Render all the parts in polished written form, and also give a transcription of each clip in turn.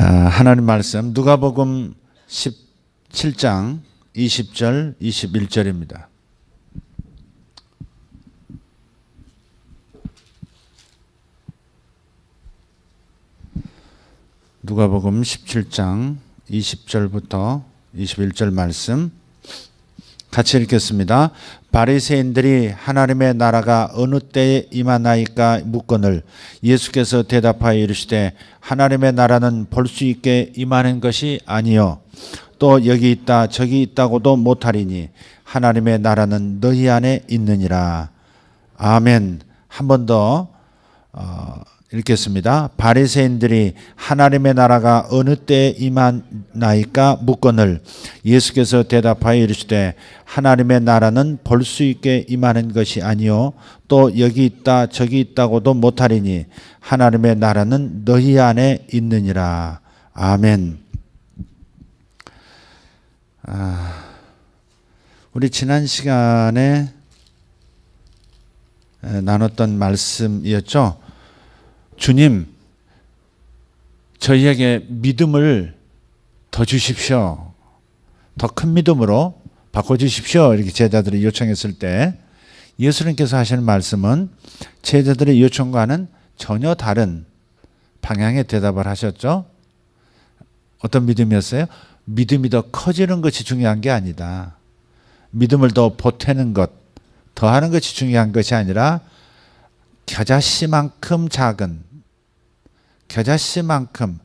하나님 말씀 누가복음 17장 20절 21절입니다. 누가복음 17장 20절부터 21절 말씀 같이 읽겠습니다. 바리새인들이 하나님의 나라가 어느 때에 임하나이까 묻거늘 예수께서 대답하여 이르시되 하나님의 나라는 볼 수 있게 임하는 것이 아니요 또 여기 있다 저기 있다고도 못하리니 하나님의 나라는 너희 안에 있느니라. 아멘. 한 번 더 읽겠습니다. 바리새인들이 하나님의 나라가 어느 때에 임하나이까 묻거늘 예수께서 대답하여 이르시되 하나님의 나라는 볼 수 있게 임하는 것이 아니요 또 여기 있다 저기 있다고도 못하리니 하나님의 나라는 너희 안에 있느니라. 아멘. 우리 지난 시간에 나눴던 말씀이었죠. 주님, 저희에게 믿음을 더 주십시오. 더 큰 믿음으로 바꿔주십시오. 이렇게 제자들이 요청했을 때 예수님께서 하시는 말씀은 제자들의 요청과는 전혀 다른 방향의 대답을 하셨죠. 어떤 믿음이었어요? 믿음이 더 커지는 것이 중요한 게 아니다. 믿음을 더 보태는 것, 더 하는 것이 중요한 것이 아니라 겨자씨만큼 작은 겨자씨만큼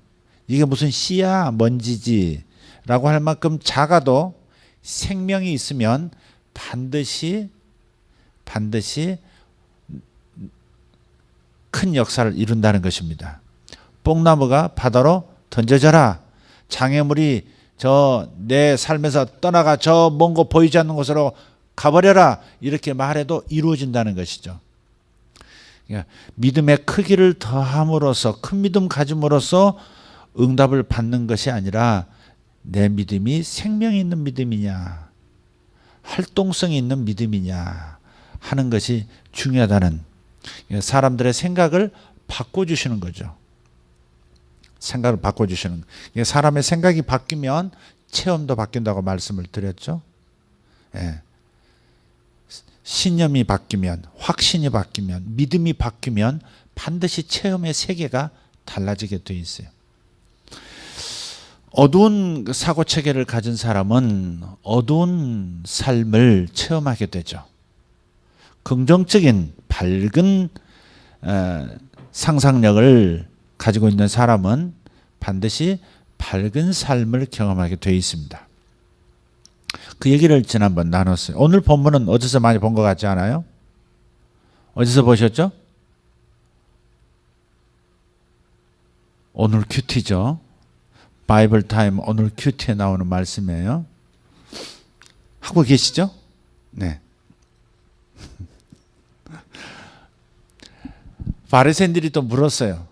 이게 무슨 씨야 먼지지 라고 할 만큼 작아도 생명이 있으면 반드시 큰 역사를 이룬다는 것입니다. 뽕나무가 바다로 던져져라. 장애물이 저 내 삶에서 떠나가 저 먼 곳 보이지 않는 곳으로 가버려라. 이렇게 말해도 이루어진다는 것이죠. 그러니까 믿음의 크기를 더함으로써 큰 믿음 가짐으로써 응답을 받는 것이 아니라 내 믿음이 생명이 있는 믿음이냐 활동성이 있는 믿음이냐 하는 것이 중요하다는 사람들의 생각을 바꿔주시는 거죠. 생각을 바꿔주시는 거예요. 사람의 생각이 바뀌면 체험도 바뀐다고 말씀을 드렸죠. 예. 신념이 바뀌면 확신이 바뀌면 믿음이 바뀌면 반드시 체험의 세계가 달라지게 돼 있어요. 어두운 사고체계를 가진 사람은 어두운 삶을 체험하게 되죠. 긍정적인 밝은 상상력을 가지고 있는 사람은 반드시 밝은 삶을 경험하게 돼 있습니다. 그 얘기를 지난번 나눴어요. 오늘 본문은 어디서 많이 본 것 같지 않아요? 어디서 보셨죠? 오늘 큐티죠. 바이블 타임 오늘 큐티에 나오는 말씀이에요. 하고 계시죠? 네. 바리새인들이 또 물었어요.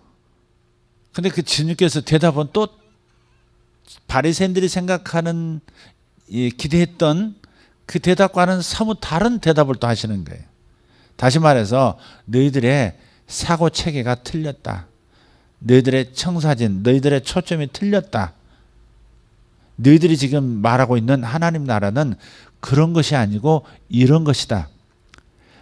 근데 그 주님께서 대답은 또 바리새인들이 생각하는 기대했던 그 대답과는 사뭇 다른 대답을 또 하시는 거예요. 다시 말해서 너희들의 사고 체계가 틀렸다. 너희들의 청사진, 너희들의 초점이 틀렸다. 너희들이 지금 말하고 있는 하나님 나라는 그런 것이 아니고 이런 것이다.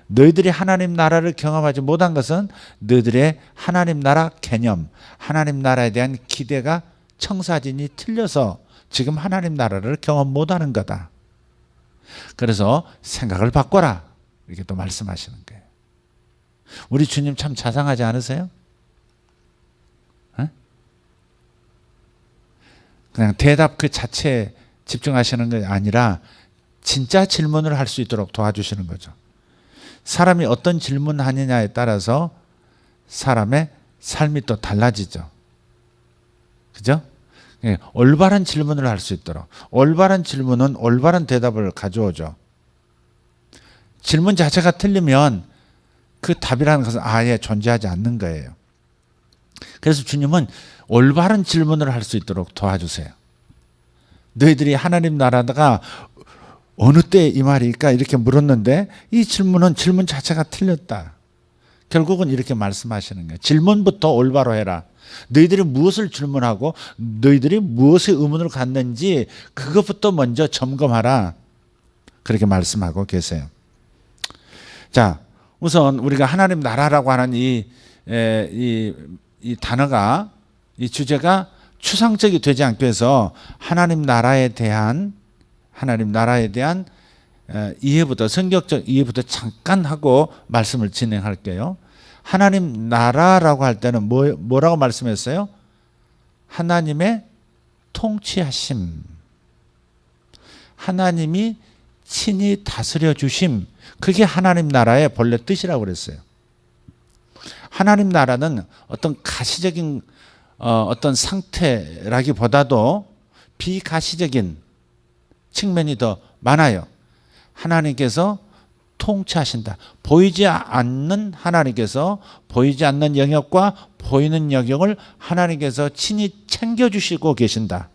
너희들이 하나님 나라를 경험하지 못한 것은 너희들의 하나님 나라 개념, 하나님 나라에 대한 기대가 청사진이 틀려서 지금 하나님 나라를 경험 못하는 거다. 그래서 생각을 바꿔라. 이렇게 또 말씀하시는 거예요. 우리 주님 참 자상하지 않으세요? 그냥 대답 그 자체에 집중하시는 게 아니라 진짜 질문을 할 수 있도록 도와주시는 거죠. 사람이 어떤 질문하느냐에 따라서 사람의 삶이 또 달라지죠. 그죠? 올바른 질문을 할 수 있도록. 올바른 질문은 올바른 대답을 가져오죠. 질문 자체가 틀리면 그 답이라는 것은 아예 존재하지 않는 거예요. 그래서 주님은 올바른 질문을 할 수 있도록 도와주세요. 너희들이 하나님 나라가 어느 때에 이 말일까 이렇게 물었는데 이 질문은 질문 자체가 틀렸다. 결국은 이렇게 말씀하시는 거예요. 질문부터 올바로 해라. 너희들이 무엇을 질문하고 너희들이 무엇의 의문을 갖는지 그것부터 먼저 점검하라. 그렇게 말씀하고 계세요. 자, 우선 우리가 하나님 나라라고 하는 이 단어가, 이 주제가 추상적이 되지 않기 위해서 하나님 나라에 대한 이해부터, 성격적 이해부터 잠깐 하고 말씀을 진행할게요. 하나님 나라라고 할 때는 뭐라고 말씀했어요? 하나님의 통치하심, 하나님이 친히 다스려 주심, 그게 하나님 나라의 본래 뜻이라고 그랬어요. 하나님 나라는 어떤 가시적인 어떤 상태라기보다도 비가시적인 측면이 더 많아요. 하나님께서 통치하신다. 보이지 않는 하나님께서 보이지 않는 영역과 보이는 영역을 하나님께서 친히 챙겨주시고 계신다.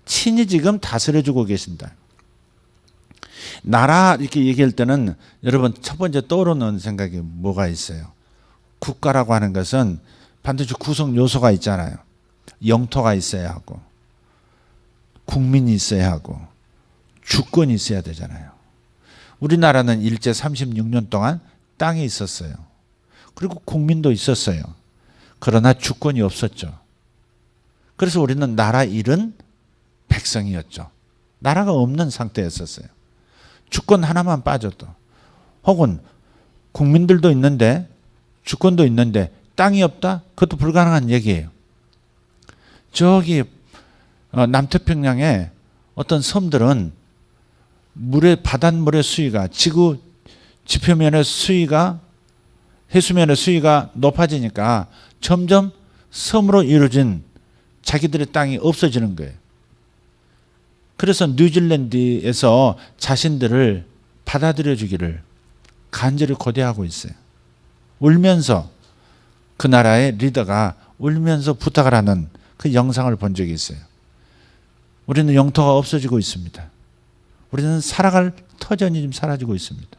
친히 지금 다스려주고 계신다. 나라 이렇게 얘기할 때는 여러분 첫 번째 떠오르는 생각이 뭐가 있어요? 국가라고 하는 것은 반드시 구성 요소가 있잖아요. 영토가 있어야 하고, 국민이 있어야 하고, 주권이 있어야 되잖아요. 우리나라는 일제 36년 동안 땅이 있었어요. 그리고 국민도 있었어요. 그러나 주권이 없었죠. 그래서 우리는 나라 잃은 백성이었죠. 나라가 없는 상태였었어요. 주권 하나만 빠져도, 혹은 국민들도 있는데 주권도 있는데 땅이 없다? 그것도 불가능한 얘기예요. 저기 남태평양에 어떤 섬들은 바닷물의 수위가, 지구 지표면의 수위가, 해수면의 수위가 높아지니까 점점 섬으로 이루어진 자기들의 땅이 없어지는 거예요. 그래서 뉴질랜드에서 자신들을 받아들여 주기를 간절히 고대하고 있어요. 울면서, 그 나라의 리더가 울면서 부탁을 하는 그 영상을 본 적이 있어요. 우리는 영토가 없어지고 있습니다. 우리는 살아갈 터전이 좀 사라지고 있습니다.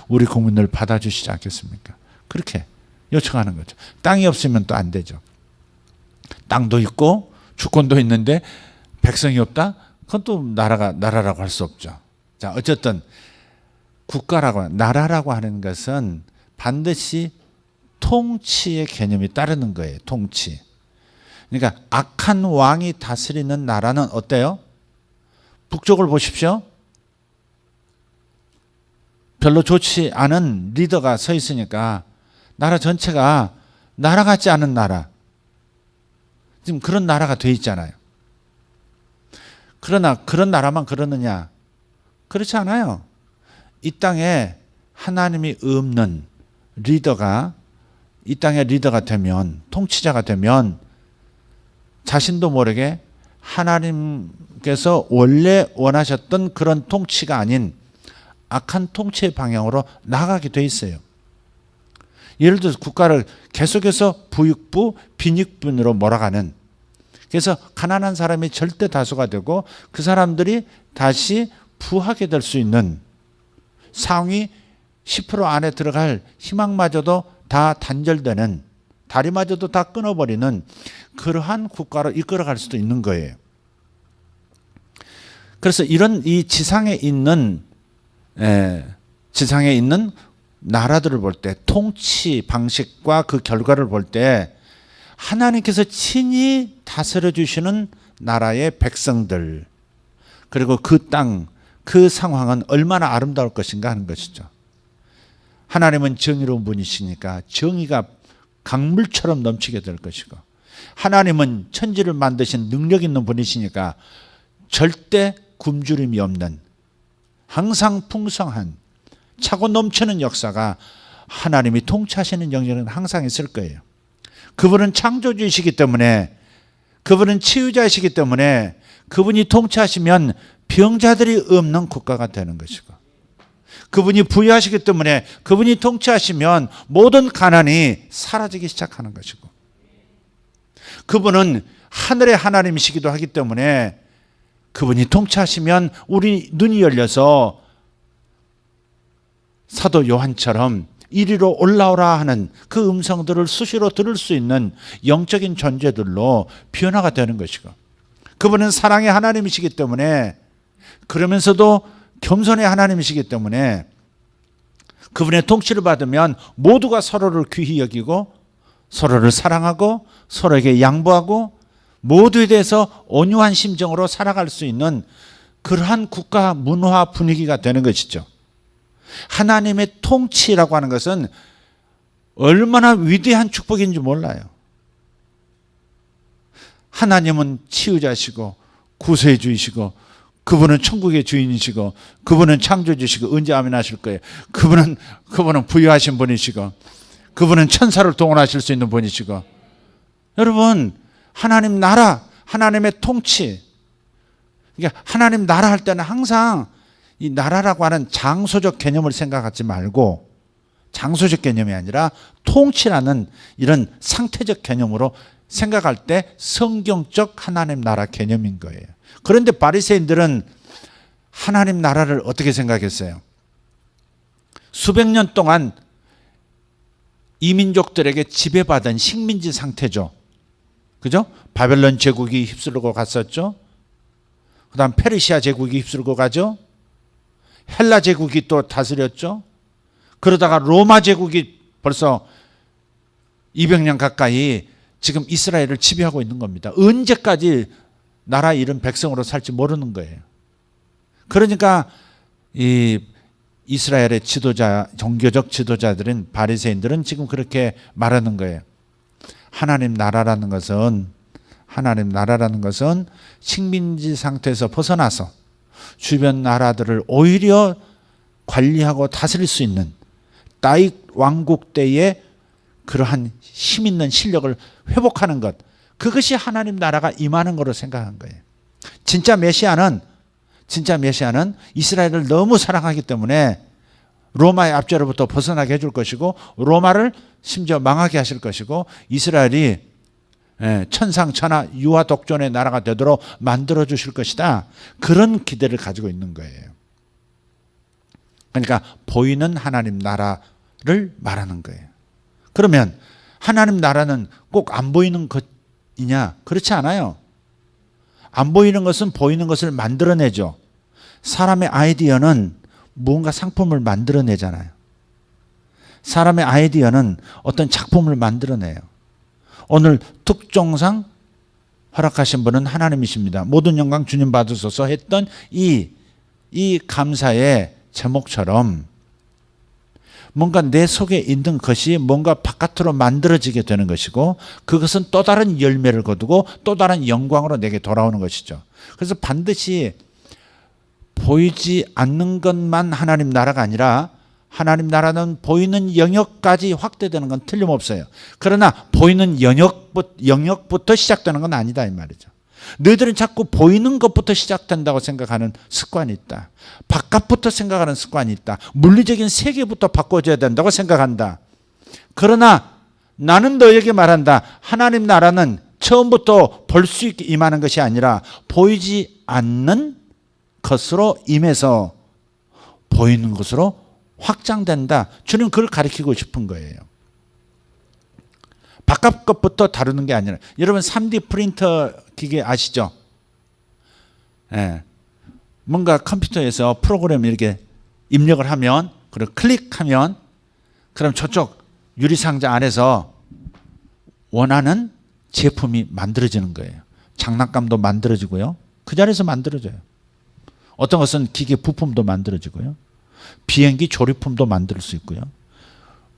우리 국민을 받아주시지 않겠습니까? 그렇게 요청하는 거죠. 땅이 없으면 또 안 되죠. 땅도 있고 주권도 있는데 백성이 없다? 그건 또 나라라고 할 수 없죠. 자, 어쨌든 나라라고 하는 것은 반드시 통치의 개념이 따르는 거예요. 통치. 그러니까 악한 왕이 다스리는 나라는 어때요? 북쪽을 보십시오. 별로 좋지 않은 리더가 서 있으니까 나라 전체가 나라 같지 않은 나라, 지금 그런 나라가 돼 있잖아요. 그러나 그런 나라만 그러느냐? 그렇지 않아요. 이 땅에 하나님이 없는 리더가 이 땅의 리더가 되면, 통치자가 되면 자신도 모르게 하나님께서 원래 원하셨던 그런 통치가 아닌 악한 통치의 방향으로 나가게 돼 있어요. 예를 들어서 국가를 계속해서 부익부, 빈익분으로 몰아가는, 그래서 가난한 사람이 절대 다수가 되고 그 사람들이 다시 부하게 될 수 있는, 상위 10% 안에 들어갈 희망마저도 다 단절되는, 다리마저도 다 끊어버리는 그러한 국가로 이끌어갈 수도 있는 거예요. 그래서 이런 이 지상에 있는 나라들을 볼 때, 통치 방식과 그 결과를 볼 때 하나님께서 친히 다스려 주시는 나라의 백성들, 그리고 그 땅, 그 상황은 얼마나 아름다울 것인가 하는 것이죠. 하나님은 정의로운 분이시니까 정의가 강물처럼 넘치게 될 것이고, 하나님은 천지를 만드신 능력 있는 분이시니까 절대 굶주림이 없는, 항상 풍성한, 차고 넘치는 역사가 하나님이 통치하시는 영역은 항상 있을 거예요. 그분은 창조주이시기 때문에, 그분은 치유자이시기 때문에 그분이 통치하시면 병자들이 없는 국가가 되는 것이고, 그분이 부유하시기 때문에 그분이 통치하시면 모든 가난이 사라지기 시작하는 것이고, 그분은 하늘의 하나님이시기도 하기 때문에 그분이 통치하시면 우리 눈이 열려서 사도 요한처럼 이리로 올라오라 하는 그 음성들을 수시로 들을 수 있는 영적인 존재들로 변화가 되는 것이고, 그분은 사랑의 하나님이시기 때문에, 그러면서도 겸손의 하나님이시기 때문에 그분의 통치를 받으면 모두가 서로를 귀히 여기고 서로를 사랑하고 서로에게 양보하고 모두에 대해서 온유한 심정으로 살아갈 수 있는 그러한 국가 문화 분위기가 되는 것이죠. 하나님의 통치라고 하는 것은 얼마나 위대한 축복인지 몰라요. 하나님은 치유자시고 구세주이시고 그분은 천국의 주인이시고 그분은 창조주시고 언제 아멘 하실 거예요. 그분은 부유하신 분이시고 그분은 천사를 동원하실 수 있는 분이시고, 여러분 하나님 나라, 하나님의 통치, 그러니까 하나님 나라 할 때는 항상 이 나라라고 하는 장소적 개념을 생각하지 말고, 장소적 개념이 아니라 통치라는 이런 상태적 개념으로 생각할 때 성경적 하나님 나라 개념인 거예요. 그런데 바리새인들은 하나님 나라를 어떻게 생각했어요? 수백 년 동안 이민족들에게 지배받은 식민지 상태죠. 그죠? 바벨론 제국이 휩쓸고 갔었죠. 그 다음 페르시아 제국이 휩쓸고 가죠. 헬라 제국이 또 다스렸죠. 그러다가 로마 제국이 벌써 200년 가까이 지금 이스라엘을 지배하고 있는 겁니다. 언제까지 나라 잃은 백성으로 살지 모르는 거예요. 그러니까 이 이스라엘의 지도자, 종교적 지도자들인 바리새인들은 지금 그렇게 말하는 거예요. 하나님 나라라는 것은 식민지 상태에서 벗어나서 주변 나라들을 오히려 관리하고 다스릴 수 있는 다윗 왕국 때의 그러한 힘 있는 실력을 회복하는 것, 그것이 하나님 나라가 임하는 거로 생각한 거예요. 진짜 메시아는 이스라엘을 너무 사랑하기 때문에 로마의 압제로부터 벗어나게 해줄 것이고 로마를 심지어 망하게 하실 것이고 이스라엘이 천상천하 유아 독존의 나라가 되도록 만들어 주실 것이다. 그런 기대를 가지고 있는 거예요. 그러니까 보이는 하나님 나라를 말하는 거예요. 그러면 하나님 나라는 꼭 안 보이는 것이냐? 그렇지 않아요. 안 보이는 것은 보이는 것을 만들어내죠. 사람의 아이디어는 무언가 상품을 만들어내잖아요. 사람의 아이디어는 어떤 작품을 만들어내요. 오늘 특종상 허락하신 분은 하나님이십니다. 모든 영광 주님 받으소서 했던 이 감사의 제목처럼 뭔가 내 속에 있는 것이 뭔가 바깥으로 만들어지게 되는 것이고 그것은 또 다른 열매를 거두고 또 다른 영광으로 내게 돌아오는 것이죠. 그래서 반드시 보이지 않는 것만 하나님 나라가 아니라 하나님 나라는 보이는 영역까지 확대되는 건 틀림없어요. 그러나 보이는 영역부터 시작되는 건 아니다 이 말이죠. 너희들은 자꾸 보이는 것부터 시작된다고 생각하는 습관이 있다. 바깥부터 생각하는 습관이 있다. 물리적인 세계부터 바꿔줘야 된다고 생각한다. 그러나 나는 너에게 말한다. 하나님 나라는 처음부터 볼 수 있게 임하는 것이 아니라 보이지 않는 것으로 임해서 보이는 것으로 확장된다. 주는 그걸 가르치고 싶은 거예요. 바깥 것부터 다루는 게 아니라, 여러분 3D 프린터 기계 아시죠? 뭔가 컴퓨터에서 프로그램 이렇게 입력을 하면, 그리고 클릭하면, 그럼 저쪽 유리상자 안에서 원하는 제품이 만들어지는 거예요. 장난감도 만들어지고요. 그 자리에서 만들어져요. 어떤 것은 기계 부품도 만들어지고요. 비행기 조립품도 만들 수 있고요.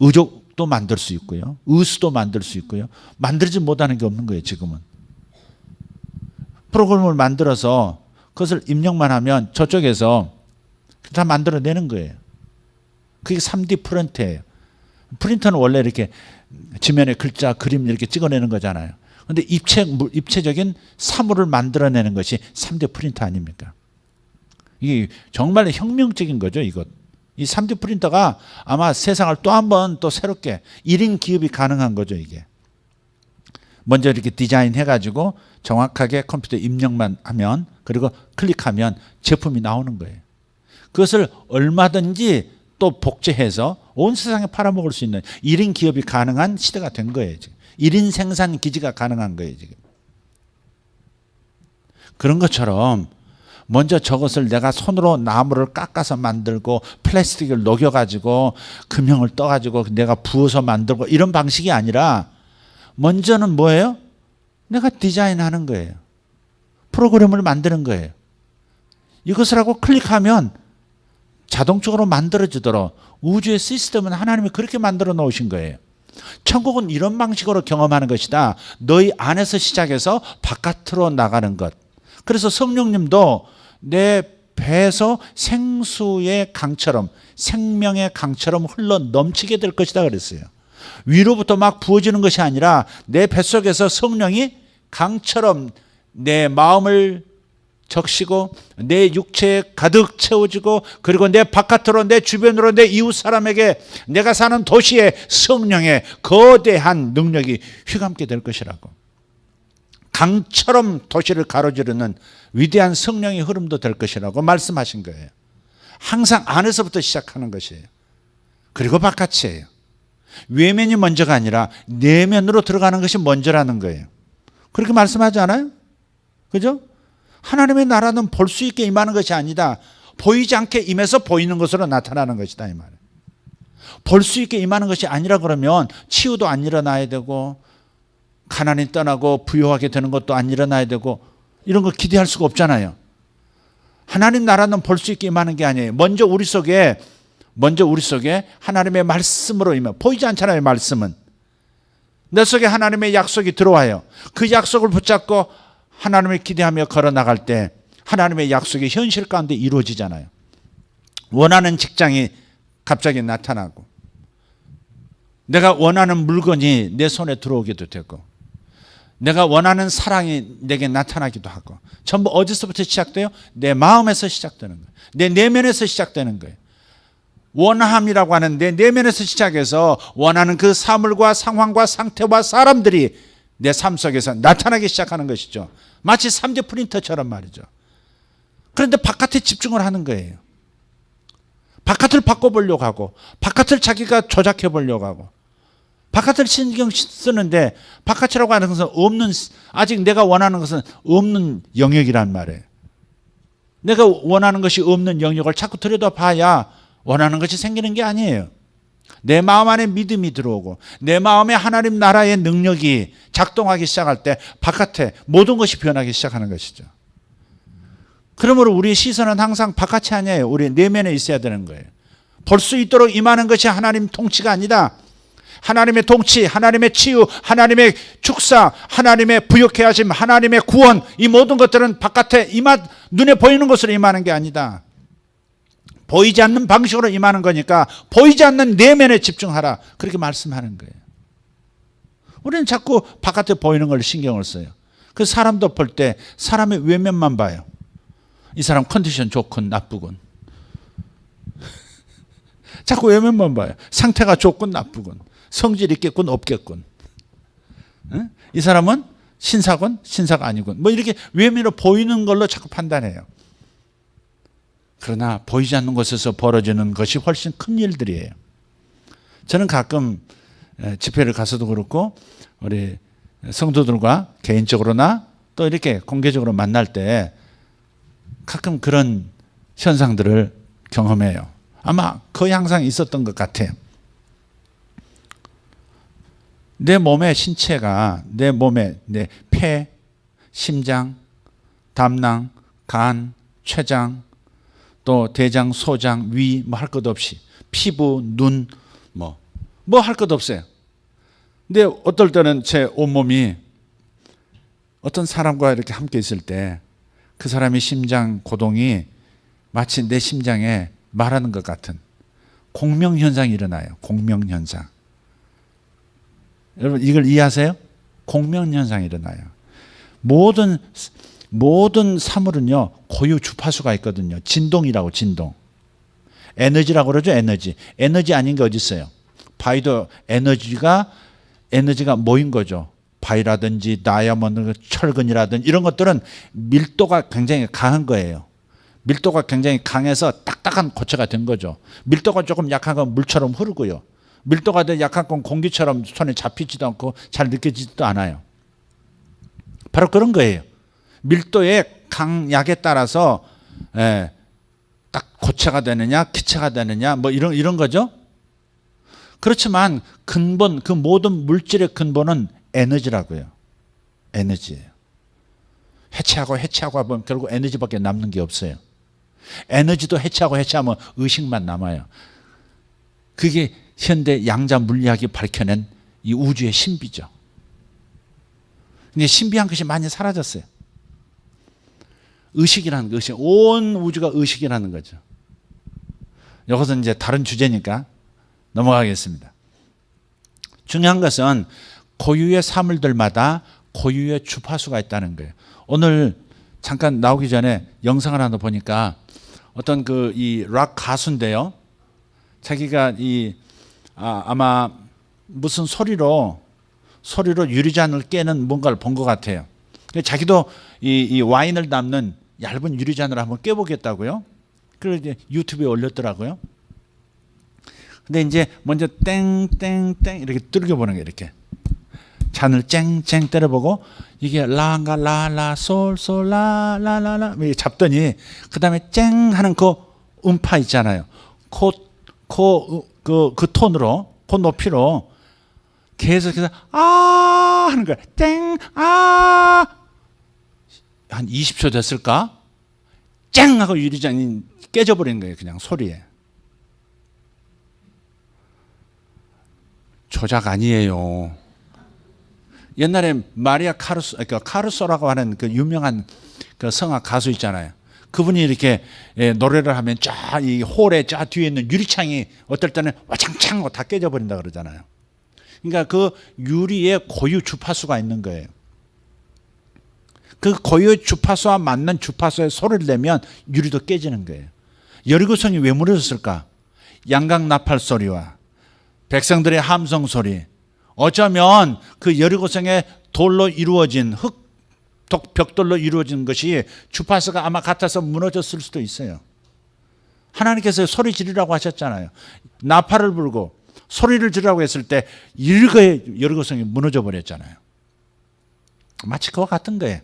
의족도 만들 수 있고요. 의수도 만들 수 있고요. 만들지 못하는 게 없는 거예요, 지금은. 프로그램을 만들어서 그것을 입력만 하면 저쪽에서 다 만들어내는 거예요. 그게 3D 프린터예요. 프린터는 원래 이렇게 지면에 글자, 그림 이렇게 찍어내는 거잖아요. 그런데 입체적인 사물을 만들어내는 것이 3D 프린터 아닙니까? 이게 정말 혁명적인 거죠, 이것. 이 3D 프린터가 아마 세상을 또 한 번 또 새롭게 1인 기업이 가능한 거죠, 이게. 먼저 이렇게 디자인해가지고 정확하게 컴퓨터 입력만 하면, 그리고 클릭하면 제품이 나오는 거예요. 그것을 얼마든지 또 복제해서 온 세상에 팔아먹을 수 있는 1인 기업이 가능한 시대가 된 거예요. 지금. 1인 생산 기지가 가능한 거예요. 지금. 그런 것처럼 먼저 저것을 내가 손으로 나무를 깎아서 만들고 플라스틱을 녹여가지고 금형을 떠가지고 내가 부어서 만들고 이런 방식이 아니라 먼저는 뭐예요? 내가 디자인하는 거예요. 프로그램을 만드는 거예요. 이것을 하고 클릭하면 자동적으로 만들어지도록 우주의 시스템은 하나님이 그렇게 만들어 놓으신 거예요. 천국은 이런 방식으로 경험하는 것이다. 너희 안에서 시작해서 바깥으로 나가는 것. 그래서 성령님도 내 배에서 생수의 강처럼 생명의 강처럼 흘러 넘치게 될 것이다 그랬어요. 위로부터 막 부어지는 것이 아니라 내 뱃속에서 성령이 강처럼 내 마음을 적시고 내 육체에 가득 채워지고 그리고 내 바깥으로 내 주변으로 내 이웃 사람에게 내가 사는 도시에 성령의 거대한 능력이 휘감게 될 것이라고. 강처럼 도시를 가로지르는 위대한 성령의 흐름도 될 것이라고 말씀하신 거예요. 항상 안에서부터 시작하는 것이에요. 그리고 바깥이에요. 외면이 먼저가 아니라 내면으로 들어가는 것이 먼저라는 거예요. 그렇게 말씀하지 않아요? 그죠? 하나님의 나라는 볼 수 있게 임하는 것이 아니다. 보이지 않게 임해서 보이는 것으로 나타나는 것이다 이 말이에요. 볼 수 있게 임하는 것이 아니라 그러면 치유도 안 일어나야 되고 가난이 떠나고 부유하게 되는 것도 안 일어나야 되고 이런 거 기대할 수가 없잖아요. 하나님 나라는 볼 수 있게 임하는 게 아니에요. 먼저 우리 속에 하나님의 말씀으로 임해. 보이지 않잖아요. 말씀은. 내 속에 하나님의 약속이 들어와요. 그 약속을 붙잡고 하나님을 기대하며 걸어나갈 때 하나님의 약속이 현실 가운데 이루어지잖아요. 원하는 직장이 갑자기 나타나고 내가 원하는 물건이 내 손에 들어오기도 되고 내가 원하는 사랑이 내게 나타나기도 하고 전부 어디서부터 시작돼요? 내 마음에서 시작되는 거예요. 내 내면에서 시작되는 거예요. 원함이라고 하는 내 내면에서 시작해서 원하는 그 사물과 상황과 상태와 사람들이 내 삶 속에서 나타나기 시작하는 것이죠. 마치 3D 프린터처럼 말이죠. 그런데 바깥에 집중을 하는 거예요. 바깥을 바꿔보려고 하고 바깥을 자기가 조작해 보려고 하고 바깥을 신경 쓰는데 바깥이라고 하는 것은 없는, 아직 내가 원하는 것은 없는 영역이란 말이에요. 내가 원하는 것이 없는 영역을 자꾸 들여다봐야 원하는 것이 생기는 게 아니에요. 내 마음 안에 믿음이 들어오고 내 마음에 하나님 나라의 능력이 작동하기 시작할 때 바깥에 모든 것이 변하기 시작하는 것이죠. 그러므로 우리의 시선은 항상 바깥이 아니에요. 우리 내면에 있어야 되는 거예요. 볼 수 있도록 임하는 것이 하나님 통치가 아니다. 하나님의 통치, 하나님의 치유, 하나님의 축사, 하나님의 부욕해 하심, 하나님의 구원, 이 모든 것들은 바깥에 눈에 보이는 것으로 임하는 게 아니다. 보이지 않는 방식으로 임하는 거니까 보이지 않는 내면에 집중하라. 그렇게 말씀하는 거예요. 우리는 자꾸 바깥에 보이는 걸 신경을 써요. 그 사람도 볼 때 사람의 외면만 봐요. 이 사람 컨디션 좋군 나쁘군. 자꾸 외면만 봐요. 상태가 좋군 나쁘군. 성질 있겠군 없겠군. 응? 이 사람은 신사군 신사가 아니군. 뭐 이렇게 외면으로 보이는 걸로 자꾸 판단해요. 그러나 보이지 않는 곳에서 벌어지는 것이 훨씬 큰 일들이에요. 저는 가끔 집회를 가서도 그렇고 우리 성도들과 개인적으로나 또 이렇게 공개적으로 만날 때 가끔 그런 현상들을 경험해요. 아마 거의 항상 있었던 것 같아요. 내 몸의 신체가 내 몸에 내 폐, 심장, 담낭, 간, 췌장 또 대장, 소장, 위 뭐 할 것 없이 피부, 눈 뭐 할 것 없어요. 근데 어떨 때는 제 온몸이 어떤 사람과 이렇게 함께 있을 때 그 사람의 심장 고동이 마치 내 심장에 말하는 것 같은 공명현상이 일어나요. 공명현상. 여러분 이걸 이해하세요? 공명현상이 일어나요. 모든 사물은요 고유 주파수가 있거든요. 진동이라고 진동. 에너지라고 그러죠. 에너지 아닌 게 어디 있어요? 바위도 에너지가 모인 거죠. 바위라든지 다이아몬드, 철근이라든지 이런 것들은 밀도가 굉장히 강한 거예요. 밀도가 굉장히 강해서 딱딱한 고체가 된 거죠. 밀도가 조금 약한 건 물처럼 흐르고요. 밀도가 더 약한 건 공기처럼 손에 잡히지도 않고 잘 느껴지지도 않아요. 바로 그런 거예요. 밀도의 강약에 따라서 딱 고체가 되느냐 기체가 되느냐 뭐 이런 거죠. 그렇지만 근본, 그 모든 물질의 근본은 에너지라고요. 에너지예요. 해체하고 하면 결국 에너지밖에 남는 게 없어요. 에너지도 해체하면 의식만 남아요. 그게 현대 양자 물리학이 밝혀낸 이 우주의 신비죠. 근데 신비한 것이 많이 사라졌어요. 의식이라는 것이, 온 우주가 의식이라는 거죠. 이것은 이제 다른 주제니까 넘어가겠습니다. 중요한 것은 고유의 사물들마다 고유의 주파수가 있다는 거예요. 오늘 잠깐 나오기 전에 영상을 하나 보니까 어떤 이 락 가수인데요. 자기가 아마 무슨 소리로 유리잔을 깨는 뭔가를 본 것 같아요. 자기도 이 와인을 담는 얇은 유리잔을 한번 깨보겠다고요. 그래서 이제 유튜브에 올렸더라고요. 근데 이제 먼저 땡땡땡 이렇게 뚫겨보는 거예요. 이렇게 잔을 쨍쨍 때려보고 이게 라인가 라라 솔솔 라라라라 잡더니 그 다음에 쨍 하는 그 음파 있잖아요. 그 톤으로, 그 높이로 계속해서 아 하는 거야. 쨍 아 한 20초 됐을까? 쨍 하고 유리잔이 깨져버린 거예요. 그냥 소리에. 조작 아니에요. 옛날에 마리아 카루소라고 하는 그 유명한 그 성악 가수 있잖아요. 그분이 이렇게 노래를 하면 쫙 이 홀에 쫙 뒤에 있는 유리창이 어떨 때는 와창창 하고 다 깨져버린다 그러잖아요. 그러니까 그 유리에 고유 주파수가 있는 거예요. 그 고유 주파수와 맞는 주파수에 소리를 내면 유리도 깨지는 거예요. 여리고성이 왜 무너졌을까? 양각 나팔 소리와 백성들의 함성 소리, 어쩌면 그 여리고성의 돌로 이루어진 벽돌로 이루어진 것이 주파수가 아마 같아서 무너졌을 수도 있어요. 하나님께서 소리 지르라고 하셨잖아요. 나팔을 불고 소리를 지르라고 했을 때 여리고성이 무너져 버렸잖아요. 마치 그와 같은 거예요.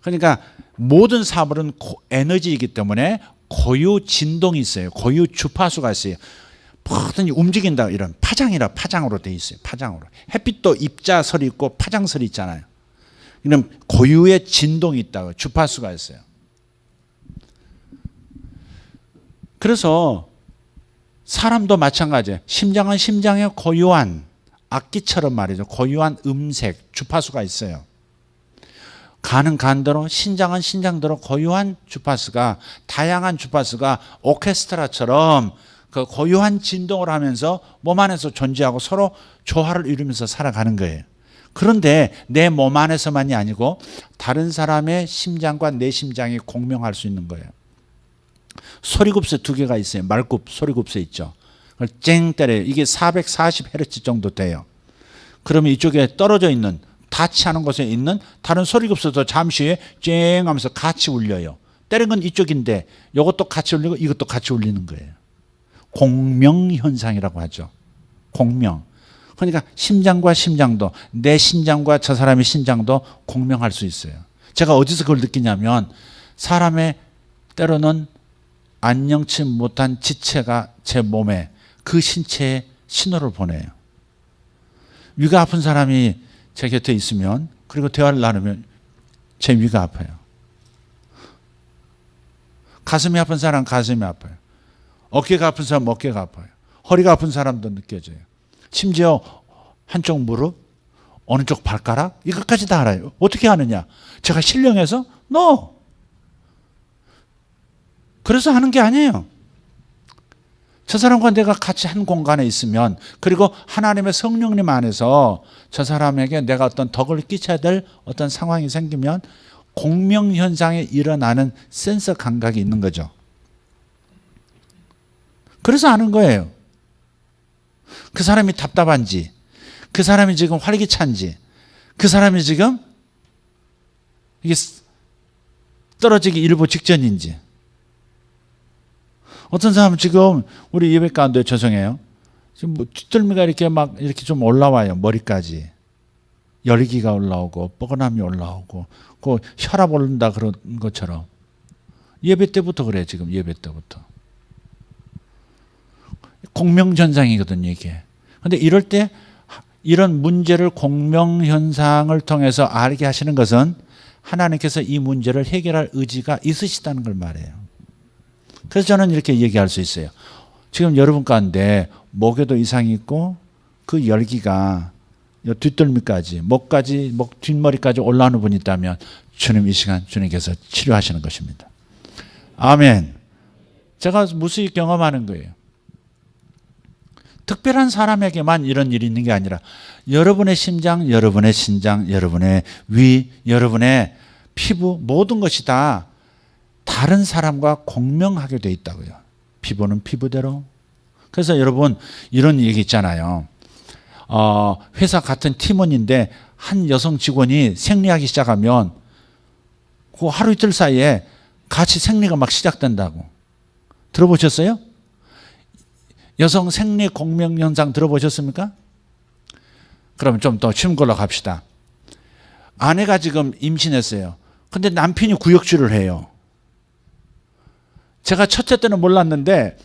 그러니까 모든 사물은 에너지이기 때문에 고유 진동이 있어요. 고유 주파수가 있어요. 뭐든지 움직인다 이런 파장으로 돼 있어요. 파장으로. 햇빛도 입자설이 있고 파장설이 있잖아요. 이런 고유의 진동이 있다고 주파수가 있어요. 그래서 사람도 마찬가지예요. 심장은 심장의 고유한 악기처럼 말이죠. 고유한 음색, 주파수가 있어요. 간은 간대로, 신장은 신장대로 고유한 주파수가, 다양한 주파수가 오케스트라처럼 그 고유한 진동을 하면서 몸 안에서 존재하고 서로 조화를 이루면서 살아가는 거예요. 그런데 내 몸 안에서만이 아니고 다른 사람의 심장과 내 심장이 공명할 수 있는 거예요. 소리급세 2개가 있어요. 말급 소리급세 있죠. 그걸 쨍 때려요. 이게 440Hz 정도 돼요. 그러면 이쪽에 떨어져 있는, 닿지 않은 곳에 있는 다른 소리급세도 잠시 후에 쨍 하면서 같이 울려요. 때린 건 이쪽인데 이것도 같이 울리고 이것도 같이 울리는 거예요. 공명현상이라고 하죠. 공명. 그러니까 심장과 심장도, 내 심장과 저 사람의 심장도 공명할 수 있어요. 제가 어디서 그걸 느끼냐면 사람의 때로는 안녕치 못한 지체가 제 몸에, 그 신체에 신호를 보내요. 위가 아픈 사람이 제 곁에 있으면, 그리고 대화를 나누면 제 위가 아파요. 가슴이 아픈 사람 가슴이 아파요. 어깨가 아픈 사람 어깨가 아파요. 허리가 아픈 사람도 느껴져요. 심지어 한쪽 무릎, 어느 쪽 발가락, 이것까지 다 알아요. 어떻게 아느냐? 제가 신령해서? No. 그래서 하는 게 아니에요. 저 사람과 내가 같이 한 공간에 있으면, 그리고 하나님의 성령님 안에서 저 사람에게 내가 어떤 덕을 끼쳐야 될 어떤 상황이 생기면 공명현상에 일어나는 센서 감각이 있는 거죠. 그래서 아는 거예요. 그 사람이 답답한지, 그 사람이 지금 활기찬지, 그 사람이 지금 이게 떨어지기 일보 직전인지, 어떤 사람은 지금 우리 예배 가운데 죄송해요. 지금 뭐 뒷덜미가 이렇게 막 이렇게 좀 올라와요. 머리까지. 열기가 올라오고 뻐근함이 올라오고 그 혈압 오른다 그런 것처럼. 예배 때부터 그래 지금 예배 때부터. 공명현상이거든요 이게. 그런데 이럴 때 이런 문제를 공명현상을 통해서 알게 하시는 것은 하나님께서 이 문제를 해결할 의지가 있으시다는 걸 말해요. 그래서 저는 이렇게 얘기할 수 있어요. 지금 여러분 가운데 목에도 이상이 있고 그 열기가 뒷덜미까지 목까지 목 뒷머리까지 올라오는 분이 있다면 주님 이 시간 주님께서 치료하시는 것입니다. 아멘. 제가 무수히 경험하는 거예요. 특별한 사람에게만 이런 일이 있는 게 아니라 여러분의 심장, 여러분의 신장, 여러분의 위, 여러분의 피부 모든 것이 다 다른 사람과 공명하게 돼 있다고요. 피부는 피부대로. 그래서 여러분 이런 얘기 있잖아요. 회사 같은 팀원인데 한 여성 직원이 생리하기 시작하면 그 하루 이틀 사이에 같이 생리가 막 시작된다고. 들어보셨어요? 여성 생리 공명현상 들어보셨습니까? 그러면 좀 더 쉬운 걸로 갑시다. 아내가 지금 임신했어요. 근데 남편이 구역질을 해요. 제가 첫째 때는 몰랐는데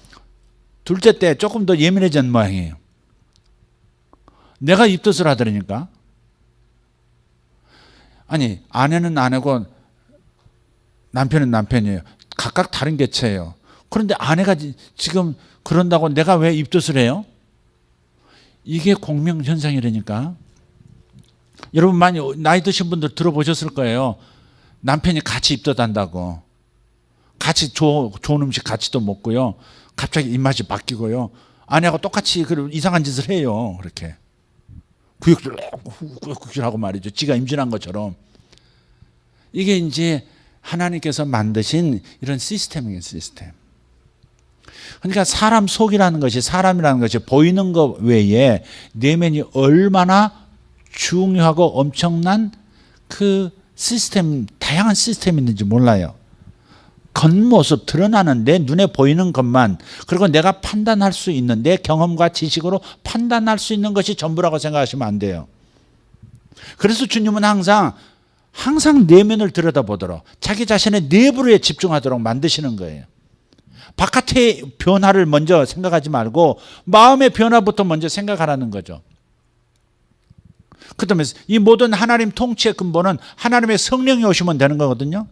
둘째 때 조금 더 예민해진 모양이에요. 내가 입덧을 하더라니까. 아니 아내는 아내고 남편은 남편이에요. 각각 다른 개체예요. 그런데 아내가 지금 그런다고 내가 왜 입덧을 해요? 이게 공명현상이라니까. 여러분 많이 나이 드신 분들 들어보셨을 거예요. 남편이 같이 입덧한다고. 같이 좋은 음식 같이도 먹고요. 갑자기 입맛이 바뀌고요. 아내하고 똑같이 이상한 짓을 해요. 그렇게. 구역질하고 말이죠. 지가 임신한 것처럼. 이게 이제 하나님께서 만드신 이런 시스템이에요. 시스템. 그러니까 사람 속이라는 것이 사람이라는 것이 보이는 것 외에 내면이 얼마나 중요하고 엄청난 그 시스템, 다양한 시스템이 있는지 몰라요. 겉모습 드러나는 내 눈에 보이는 것만, 그리고 내가 판단할 수 있는 내 경험과 지식으로 판단할 수 있는 것이 전부라고 생각하시면 안 돼요. 그래서 주님은 항상 내면을 들여다보도록 자기 자신의 내부에 집중하도록 만드시는 거예요. 바깥의 변화를 먼저 생각하지 말고 마음의 변화부터 먼저 생각하라는 거죠. 그다음에 이 모든 하나님 통치의 근본은 하나님의 성령이 오시면 되는 거거든요.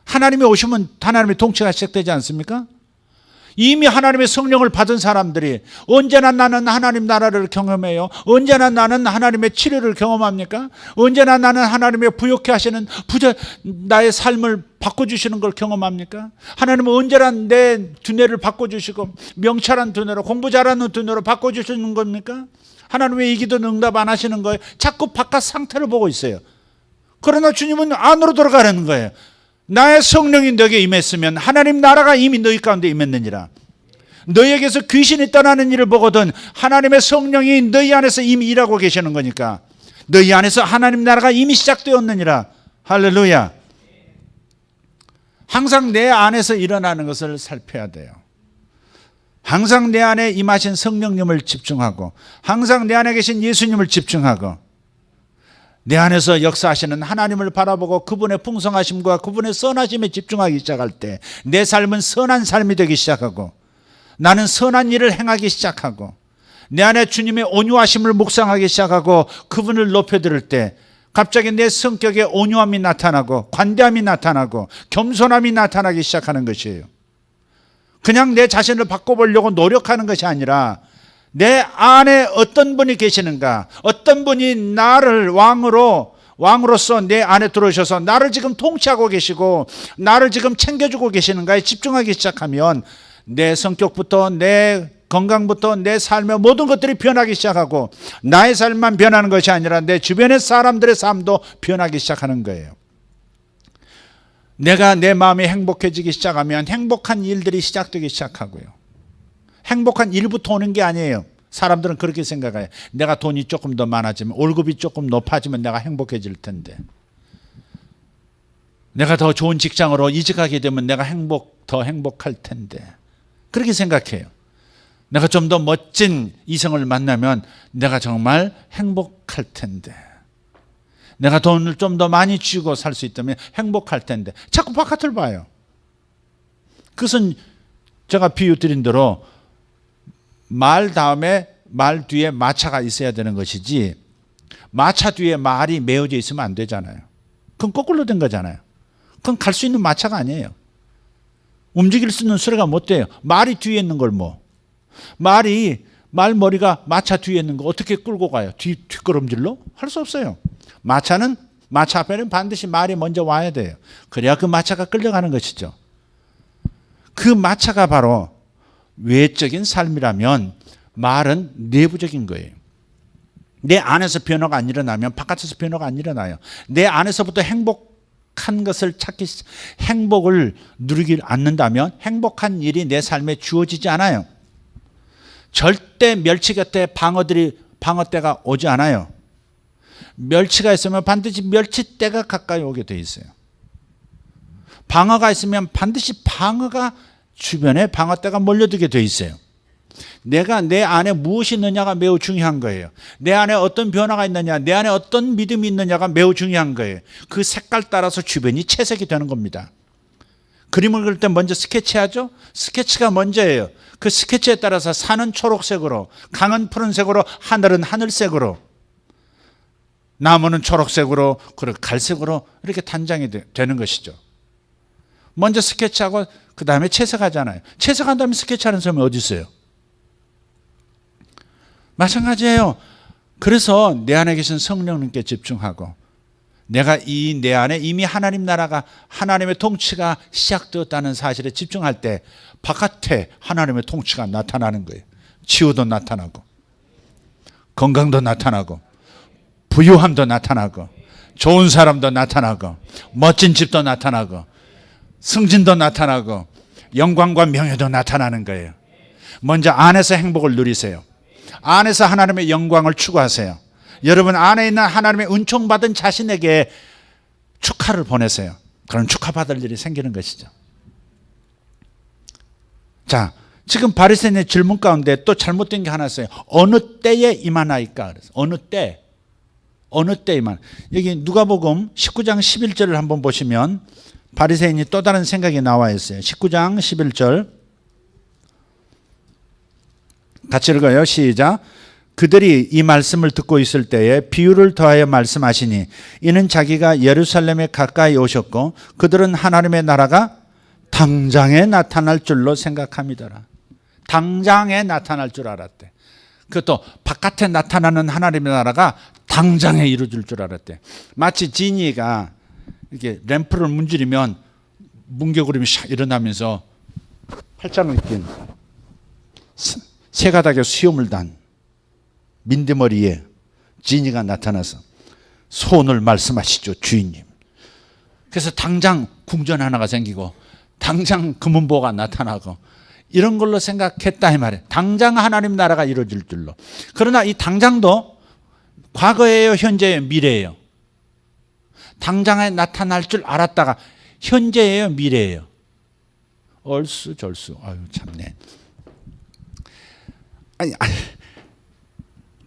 하나님이 오시면 하나님의 통치가 시작되지 않습니까? 이미 하나님의 성령을 받은 사람들이 언제나 나는 하나님 나라를 경험해요. 언제나 나는 하나님의 치료를 경험합니까? 언제나 나는 하나님의 부욕해 하시는 나의 삶을 바꿔주시는 걸 경험합니까? 하나님은 언제나 내 두뇌를 바꿔주시고 명철한 두뇌로 공부 잘하는 두뇌로 바꿔주시는 겁니까? 하나님 왜 이 기도 응답 안 하시는 거예요? 자꾸 바깥 상태를 보고 있어요. 그러나 주님은 안으로 들어가라는 거예요. 나의 성령이 너에게 임했으면 하나님 나라가 이미 너희 가운데 임했느니라. 너희에게서 귀신이 떠나는 일을 보거든 하나님의 성령이 너희 안에서 이미 일하고 계시는 거니까 너희 안에서 하나님 나라가 이미 시작되었느니라. 할렐루야. 항상 내 안에서 일어나는 것을 살펴야 돼요. 항상 내 안에 임하신 성령님을 집중하고 항상 내 안에 계신 예수님을 집중하고 내 안에서 역사하시는 하나님을 바라보고 그분의 풍성하심과 그분의 선하심에 집중하기 시작할 때 내 삶은 선한 삶이 되기 시작하고 나는 선한 일을 행하기 시작하고 내 안에 주님의 온유하심을 묵상하기 시작하고 그분을 높여드릴 때 갑자기 내 성격에 온유함이 나타나고 관대함이 나타나고 겸손함이 나타나기 시작하는 것이에요. 그냥 내 자신을 바꿔보려고 노력하는 것이 아니라 내 안에 어떤 분이 계시는가, 어떤 분이 나를 왕으로서 내 안에 들어오셔서 나를 지금 통치하고 계시고 나를 지금 챙겨주고 계시는가에 집중하기 시작하면 내 성격부터 내 건강부터 내 삶의 모든 것들이 변하기 시작하고 나의 삶만 변하는 것이 아니라 내 주변의 사람들의 삶도 변하기 시작하는 거예요. 내가 내 마음이 행복해지기 시작하면 행복한 일들이 시작되기 시작하고요. 행복한 일부터 오는 게 아니에요. 사람들은 그렇게 생각해요. 내가 돈이 조금 더 많아지면 월급이 조금 높아지면 내가 행복해질 텐데 내가 더 좋은 직장으로 이직하게 되면 내가 더 행복할 텐데 그렇게 생각해요. 내가 좀 더 멋진 이성을 만나면 내가 정말 행복할 텐데, 내가 돈을 좀 더 많이 쥐고 살 수 있다면 행복할 텐데, 자꾸 바깥을 봐요. 그것은 제가 비유 드린 대로 말 다음에 말 뒤에 마차가 있어야 되는 것이지, 마차 뒤에 말이 메어져 있으면 안 되잖아요. 그건 거꾸로 된 거잖아요. 그건 갈 수 있는 마차가 아니에요. 움직일 수 있는 수레가 못 돼요. 말이 뒤에 있는 걸 말머리가 마차 뒤에 있는 거 어떻게 끌고 가요? 뒷걸음질로? 할 수 없어요. 마차 앞에는 반드시 말이 먼저 와야 돼요. 그래야 그 마차가 끌려가는 것이죠. 그 마차가 바로 외적인 삶이라면 말은 내부적인 거예요. 내 안에서 변화가 안 일어나면 바깥에서 변화가 안 일어나요. 내 안에서부터 행복한 것을 행복을 누리지 않는다면 행복한 일이 내 삶에 주어지지 않아요. 절대 멸치 곁에 방어떼가 오지 않아요. 멸치가 있으면 반드시 멸치떼가 가까이 오게 돼 있어요. 방어가 있으면 반드시 방어가 주변에 방어떼가 몰려들게 돼 있어요. 내가 내 안에 무엇이 있느냐가 매우 중요한 거예요. 내 안에 어떤 변화가 있느냐, 내 안에 어떤 믿음이 있느냐가 매우 중요한 거예요. 그 색깔 따라서 주변이 채색이 되는 겁니다. 그림을 그릴 때 먼저 스케치하죠. 스케치가 먼저예요. 그 스케치에 따라서 산은 초록색으로, 강은 푸른색으로, 하늘은 하늘색으로, 나무는 초록색으로, 그리고 갈색으로 이렇게 단장이 되는 것이죠. 먼저 스케치하고 그 다음에 채색하잖아요. 채색한 다음에 스케치하는 사람이 어디 있어요? 마찬가지예요. 그래서 내 안에 계신 성령님께 집중하고, 내가 내 안에 이미 하나님 나라가, 하나님의 통치가 시작되었다는 사실에 집중할 때 바깥에 하나님의 통치가 나타나는 거예요. 치유도 나타나고, 건강도 나타나고, 부유함도 나타나고, 좋은 사람도 나타나고, 멋진 집도 나타나고, 승진도 나타나고, 영광과 명예도 나타나는 거예요. 먼저 안에서 행복을 누리세요. 안에서 하나님의 영광을 추구하세요. 여러분 안에 있는 하나님의 은총받은 자신에게 축하를 보내세요. 그런 축하받을 일이 생기는 것이죠. 자, 지금 바리새인의 질문 가운데 또 잘못된 게 하나 있어요. 어느 때에 임하나이까? 그래서 어느 때 임하나. 여기 누가복음 19장 11절을 한번 보시면 바리새인이 또 다른 생각이 나와 있어요. 19장 11절 같이 읽어요. 시작. 그들이 이 말씀을 듣고 있을 때에 비유를 더하여 말씀하시니 이는 자기가 예루살렘에 가까이 오셨고 그들은 하나님의 나라가 당장에 나타날 줄로 생각합니다. 당장에 나타날 줄 알았대. 그것도 바깥에 나타나는 하나님의 나라가 당장에 이루어질 줄 알았대. 마치 지니가 이렇게 램프를 문지르면 뭉게구름이 샥 일어나면서 팔짱을 낀 세 가닥의 수염을 단 민대머리에 지니가 나타나서 소원을 말씀하시죠, 주인님. 그래서 당장 궁전 하나가 생기고 당장 금은보가 나타나고 이런 걸로 생각했다 이 말이에요. 당장 하나님 나라가 이루어질 줄로. 그러나 이 당장도 과거예요, 현재예요, 미래예요? 당장에 나타날 줄 알았다가 현재예요, 미래예요? 얼쑤절쑤. 아유 참네. 아니,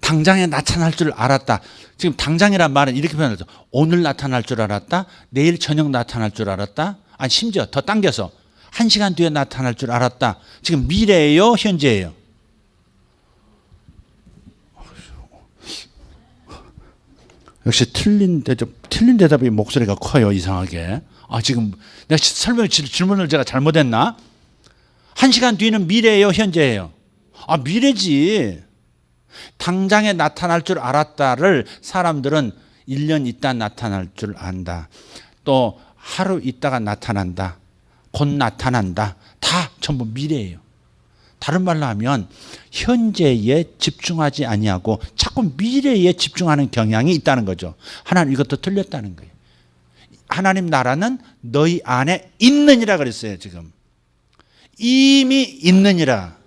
당장에 나타날 줄 알았다. 지금 당장이란 말은 이렇게 표현하죠. 오늘 나타날 줄 알았다. 내일 저녁 나타날 줄 알았다. 아니 심지어 더 당겨서 1시간 뒤에 나타날 줄 알았다. 지금 미래예요, 현재예요? 역시 틀린 대답이 목소리가 커요, 이상하게. 아, 지금 내가 질문을 제가 잘못했나? 1시간 뒤는 미래예요, 현재예요? 아, 미래지. 당장에 나타날 줄 알았다를 사람들은 1년 있다 나타날 줄 안다. 또 하루 있다가 나타난다. 곧 나타난다. 다 전부 미래예요. 다른 말로 하면 현재에 집중하지 아니하고 자꾸 미래에 집중하는 경향이 있다는 거죠. 하나님 이것도 틀렸다는 거예요. 하나님 나라는 너희 안에 있느니라 그랬어요. 지금 이미 있느니라.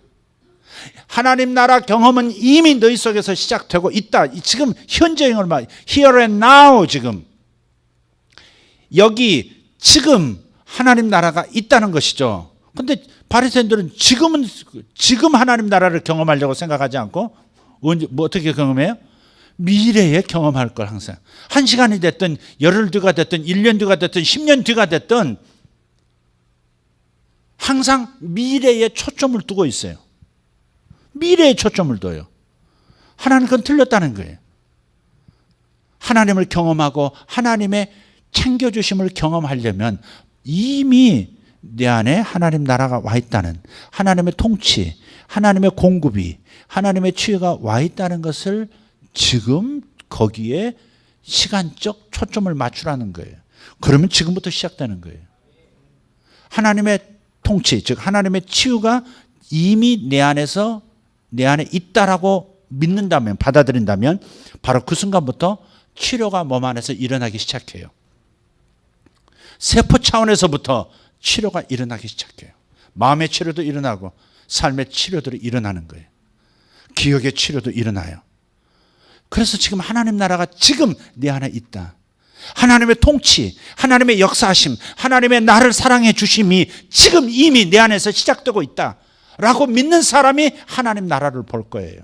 하나님 나라 경험은 이미 너희 속에서 시작되고 있다. 지금 현재형을 말, here and now. 지금 여기 지금 하나님 나라가 있다는 것이죠. 근데 바리새인들은 지금 하나님 나라를 경험하려고 생각하지 않고 언제 뭐 어떻게 경험해요? 미래에 경험할 걸 항상. 1시간이 됐든 열흘 뒤가 됐든 1년 뒤가 됐든 10년 뒤가 됐든 항상 미래에 초점을 두고 있어요. 미래에 초점을 둬요. 하나님 그건 틀렸다는 거예요. 하나님을 경험하고 하나님의 챙겨주심을 경험하려면 이미 내 안에 하나님 나라가 와 있다는, 하나님의 통치, 하나님의 공급이, 하나님의 치유가 와 있다는 것을 지금 거기에 시간적 초점을 맞추라는 거예요. 그러면 지금부터 시작되는 거예요. 하나님의 통치, 즉 하나님의 치유가 이미 내 안에 있다라고 믿는다면, 받아들인다면 바로 그 순간부터 치료가 몸 안에서 일어나기 시작해요. 세포 차원에서부터 치료가 일어나기 시작해요. 마음의 치료도 일어나고 삶의 치료들이 일어나는 거예요. 기억의 치료도 일어나요. 그래서 지금 하나님 나라가 지금 내 안에 있다. 하나님의 통치, 하나님의 역사하심, 하나님의 나를 사랑해 주심이 지금 이미 내 안에서 시작되고 있다라고 믿는 사람이 하나님 나라를 볼 거예요.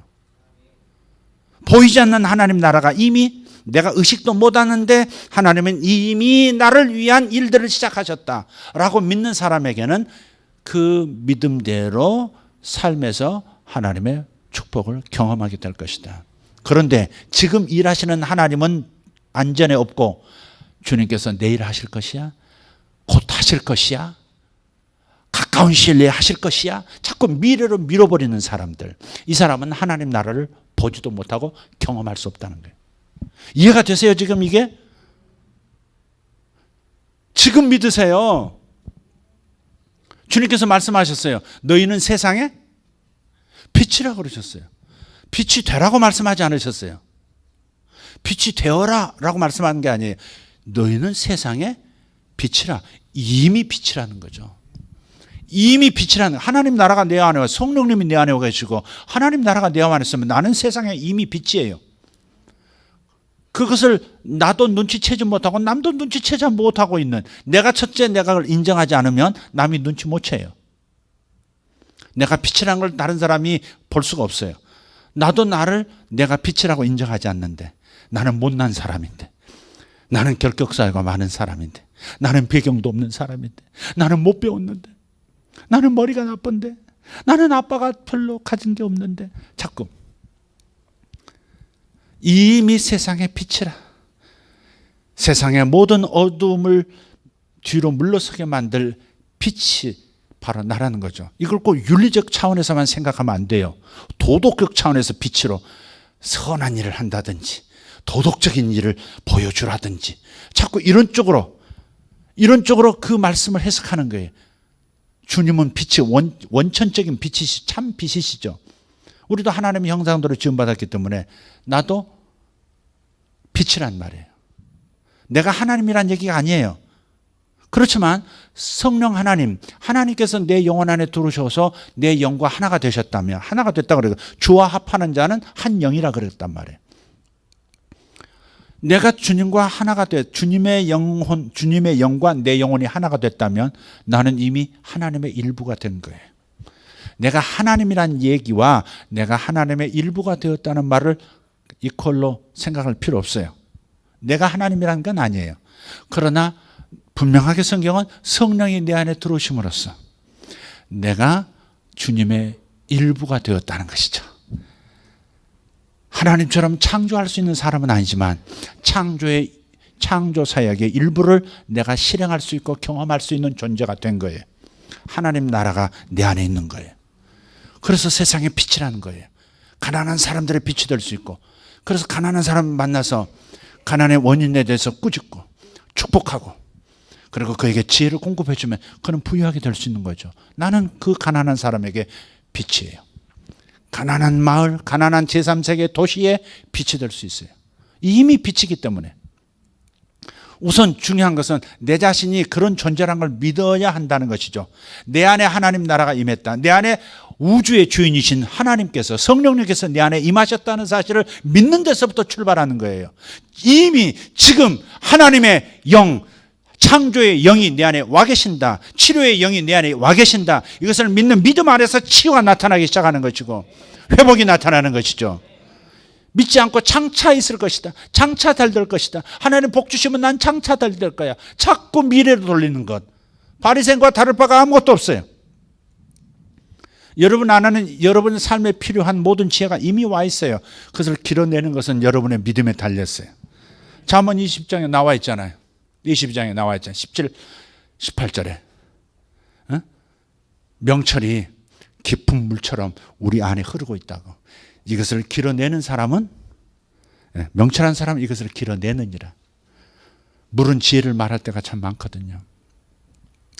보이지 않는 하나님 나라가 이미 내가 의식도 못하는데 하나님은 이미 나를 위한 일들을 시작하셨다라고 믿는 사람에게는 그 믿음대로 삶에서 하나님의 축복을 경험하게 될 것이다. 그런데 지금 일하시는 하나님은 안전에 없고 주님께서 내일 하실 것이야? 곧 하실 것이야? 가까운 시일 내에 하실 것이야? 자꾸 미래로 밀어버리는 사람들, 이 사람은 하나님 나라를 보지도 못하고 경험할 수 없다는 거예요. 이해가 되세요? 지금 이게? 지금 믿으세요. 주님께서 말씀하셨어요. 너희는 세상에 빛이라고 그러셨어요. 빛이 되라고 말씀하지 않으셨어요. 빛이 되어라 라고 말씀하는 게 아니에요. 너희는 세상에 빛이라. 이미 빛이라는 거죠. 이미 빛이라는, 하나님 나라가 내 안에 와, 성령님이 내 안에 와 계시고 하나님 나라가 내 안에 있으면 나는 세상에 이미 빛이에요. 그것을 나도 눈치채지 못하고 남도 눈치채지 못하고 있는, 내가 첫째 내가 그걸 인정하지 않으면 남이 눈치 못 채요. 내가 빛이라는 걸 다른 사람이 볼 수가 없어요. 나도 나를 내가 빛이라고 인정하지 않는데, 나는 못난 사람인데, 나는 결격사유가 많은 사람인데, 나는 배경도 없는 사람인데, 나는 못 배웠는데, 나는 머리가 나쁜데, 나는 아빠가 별로 가진 게 없는데, 자꾸 이미 세상의 빛이라. 세상의 모든 어둠을 뒤로 물러서게 만들 빛이 바로 나라는 거죠. 이걸 꼭 윤리적 차원에서만 생각하면 안 돼요. 도덕적 차원에서 빛으로 선한 일을 한다든지 도덕적인 일을 보여주라든지 자꾸 이런 쪽으로 그 말씀을 해석하는 거예요. 주님은 빛이 원천적인 빛이시, 참 빛이시죠. 우리도 하나님의 형상대로 지음받았기 때문에 나도 빛이란 말이에요. 내가 하나님이란 얘기가 아니에요. 그렇지만 성령 하나님께서 내 영혼 안에 들어오셔서 내 영과 하나가 되셨다면, 하나가 됐다 그래요. 주와 합하는 자는 한 영이라 그랬단 말이에요. 내가 주님과 하나가 주님의 영과 내 영혼이 하나가 됐다면 나는 이미 하나님의 일부가 된 거예요. 내가 하나님이란 얘기와 내가 하나님의 일부가 되었다는 말을 이퀄로 생각할 필요 없어요. 내가 하나님이라는 건 아니에요. 그러나 분명하게 성경은 성령이 내 안에 들어오심으로써 내가 주님의 일부가 되었다는 것이죠. 하나님처럼 창조할 수 있는 사람은 아니지만 창조 사역의 일부를 내가 실행할 수 있고 경험할 수 있는 존재가 된 거예요. 하나님 나라가 내 안에 있는 거예요. 그래서 세상의 빛이라는 거예요. 가난한 사람들의 빛이 될 수 있고, 그래서 가난한 사람 만나서 가난의 원인에 대해서 꾸짖고 축복하고, 그리고 그에게 지혜를 공급해 주면 그는 부유하게 될 수 있는 거죠. 나는 그 가난한 사람에게 빛이에요. 가난한 마을, 가난한 제3세계 도시에 빛이 될 수 있어요. 이미 빛이기 때문에. 우선 중요한 것은 내 자신이 그런 존재라는 걸 믿어야 한다는 것이죠. 내 안에 하나님 나라가 임했다. 내 안에 우주의 주인이신 하나님께서, 성령님께서 내 안에 임하셨다는 사실을 믿는 데서부터 출발하는 거예요. 이미 지금 하나님의 영, 창조의 영이 내 안에 와 계신다. 치료의 영이 내 안에 와 계신다. 이것을 믿는 믿음 안에서 치유가 나타나기 시작하는 것이고 회복이 나타나는 것이죠. 믿지 않고 장차 있을 것이다. 장차 잘 될 것이다. 하나님 복 주시면 난 장차 잘 될 거야. 자꾸 미래로 돌리는 것. 바리새인과 다를 바가 아무것도 없어요. 여러분 안에는 여러분 삶에 필요한 모든 지혜가 이미 와 있어요. 그것을 길어내는 것은 여러분의 믿음에 달렸어요. 잠언 20장에 나와 있잖아요. 22장에 나와 있잖아요. 17, 18절에 명철이 깊은 물처럼 우리 안에 흐르고 있다고. 이것을 길어내는 사람은 명철한 사람은 이것을 길어내느니라. 물은 지혜를 말할 때가 참 많거든요.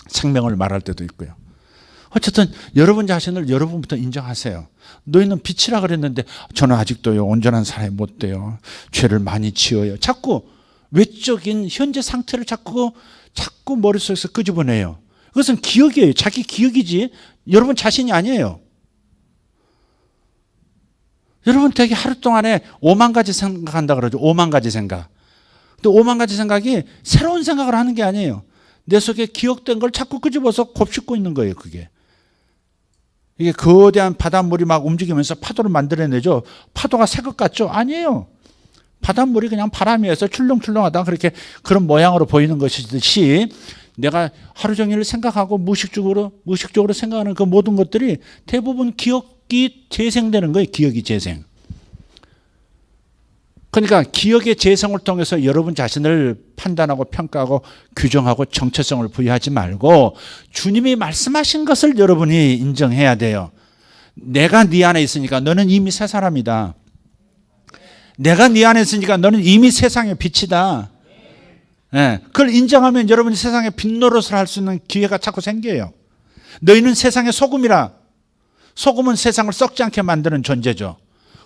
생명을 말할 때도 있고요. 어쨌든 여러분 자신을 여러분부터 인정하세요. 너희는 빛이라 그랬는데 저는 아직도요 온전한 사람이 못 돼요. 죄를 많이 지어요. 자꾸 외적인 현재 상태를 자꾸 머릿속에서 끄집어내요. 그것은 기억이에요. 자기 기억이지 여러분 자신이 아니에요. 여러분 되게 하루 동안에 5만 가지 생각한다 그러죠. 5만 가지 생각. 근데 5만 가지 생각이 새로운 생각을 하는 게 아니에요. 내 속에 기억된 걸 자꾸 끄집어서 곱씹고 있는 거예요. 그게. 이게 거대한 바닷물이 막 움직이면서 파도를 만들어내죠. 파도가 새 것 같죠? 아니에요. 바닷물이 그냥 바람이어서 출렁출렁하다 그렇게 그런 모양으로 보이는 것이듯이 내가 하루 종일 생각하고 무의식적으로 생각하는 그 모든 것들이 대부분 기억이 재생되는 거예요. 기억이 재생. 그러니까 기억의 재생을 통해서 여러분 자신을 판단하고 평가하고 규정하고 정체성을 부여하지 말고 주님이 말씀하신 것을 여러분이 인정해야 돼요. 내가 네 안에 있으니까 너는 이미 새 사람이다. 내가 네 안에 있으니까 너는 이미 세상의 빛이다. 그걸 인정하면 여러분이 세상의 빛 노릇을 할 수 있는 기회가 자꾸 생겨요. 너희는 세상의 소금이라. 소금은 세상을 썩지 않게 만드는 존재죠.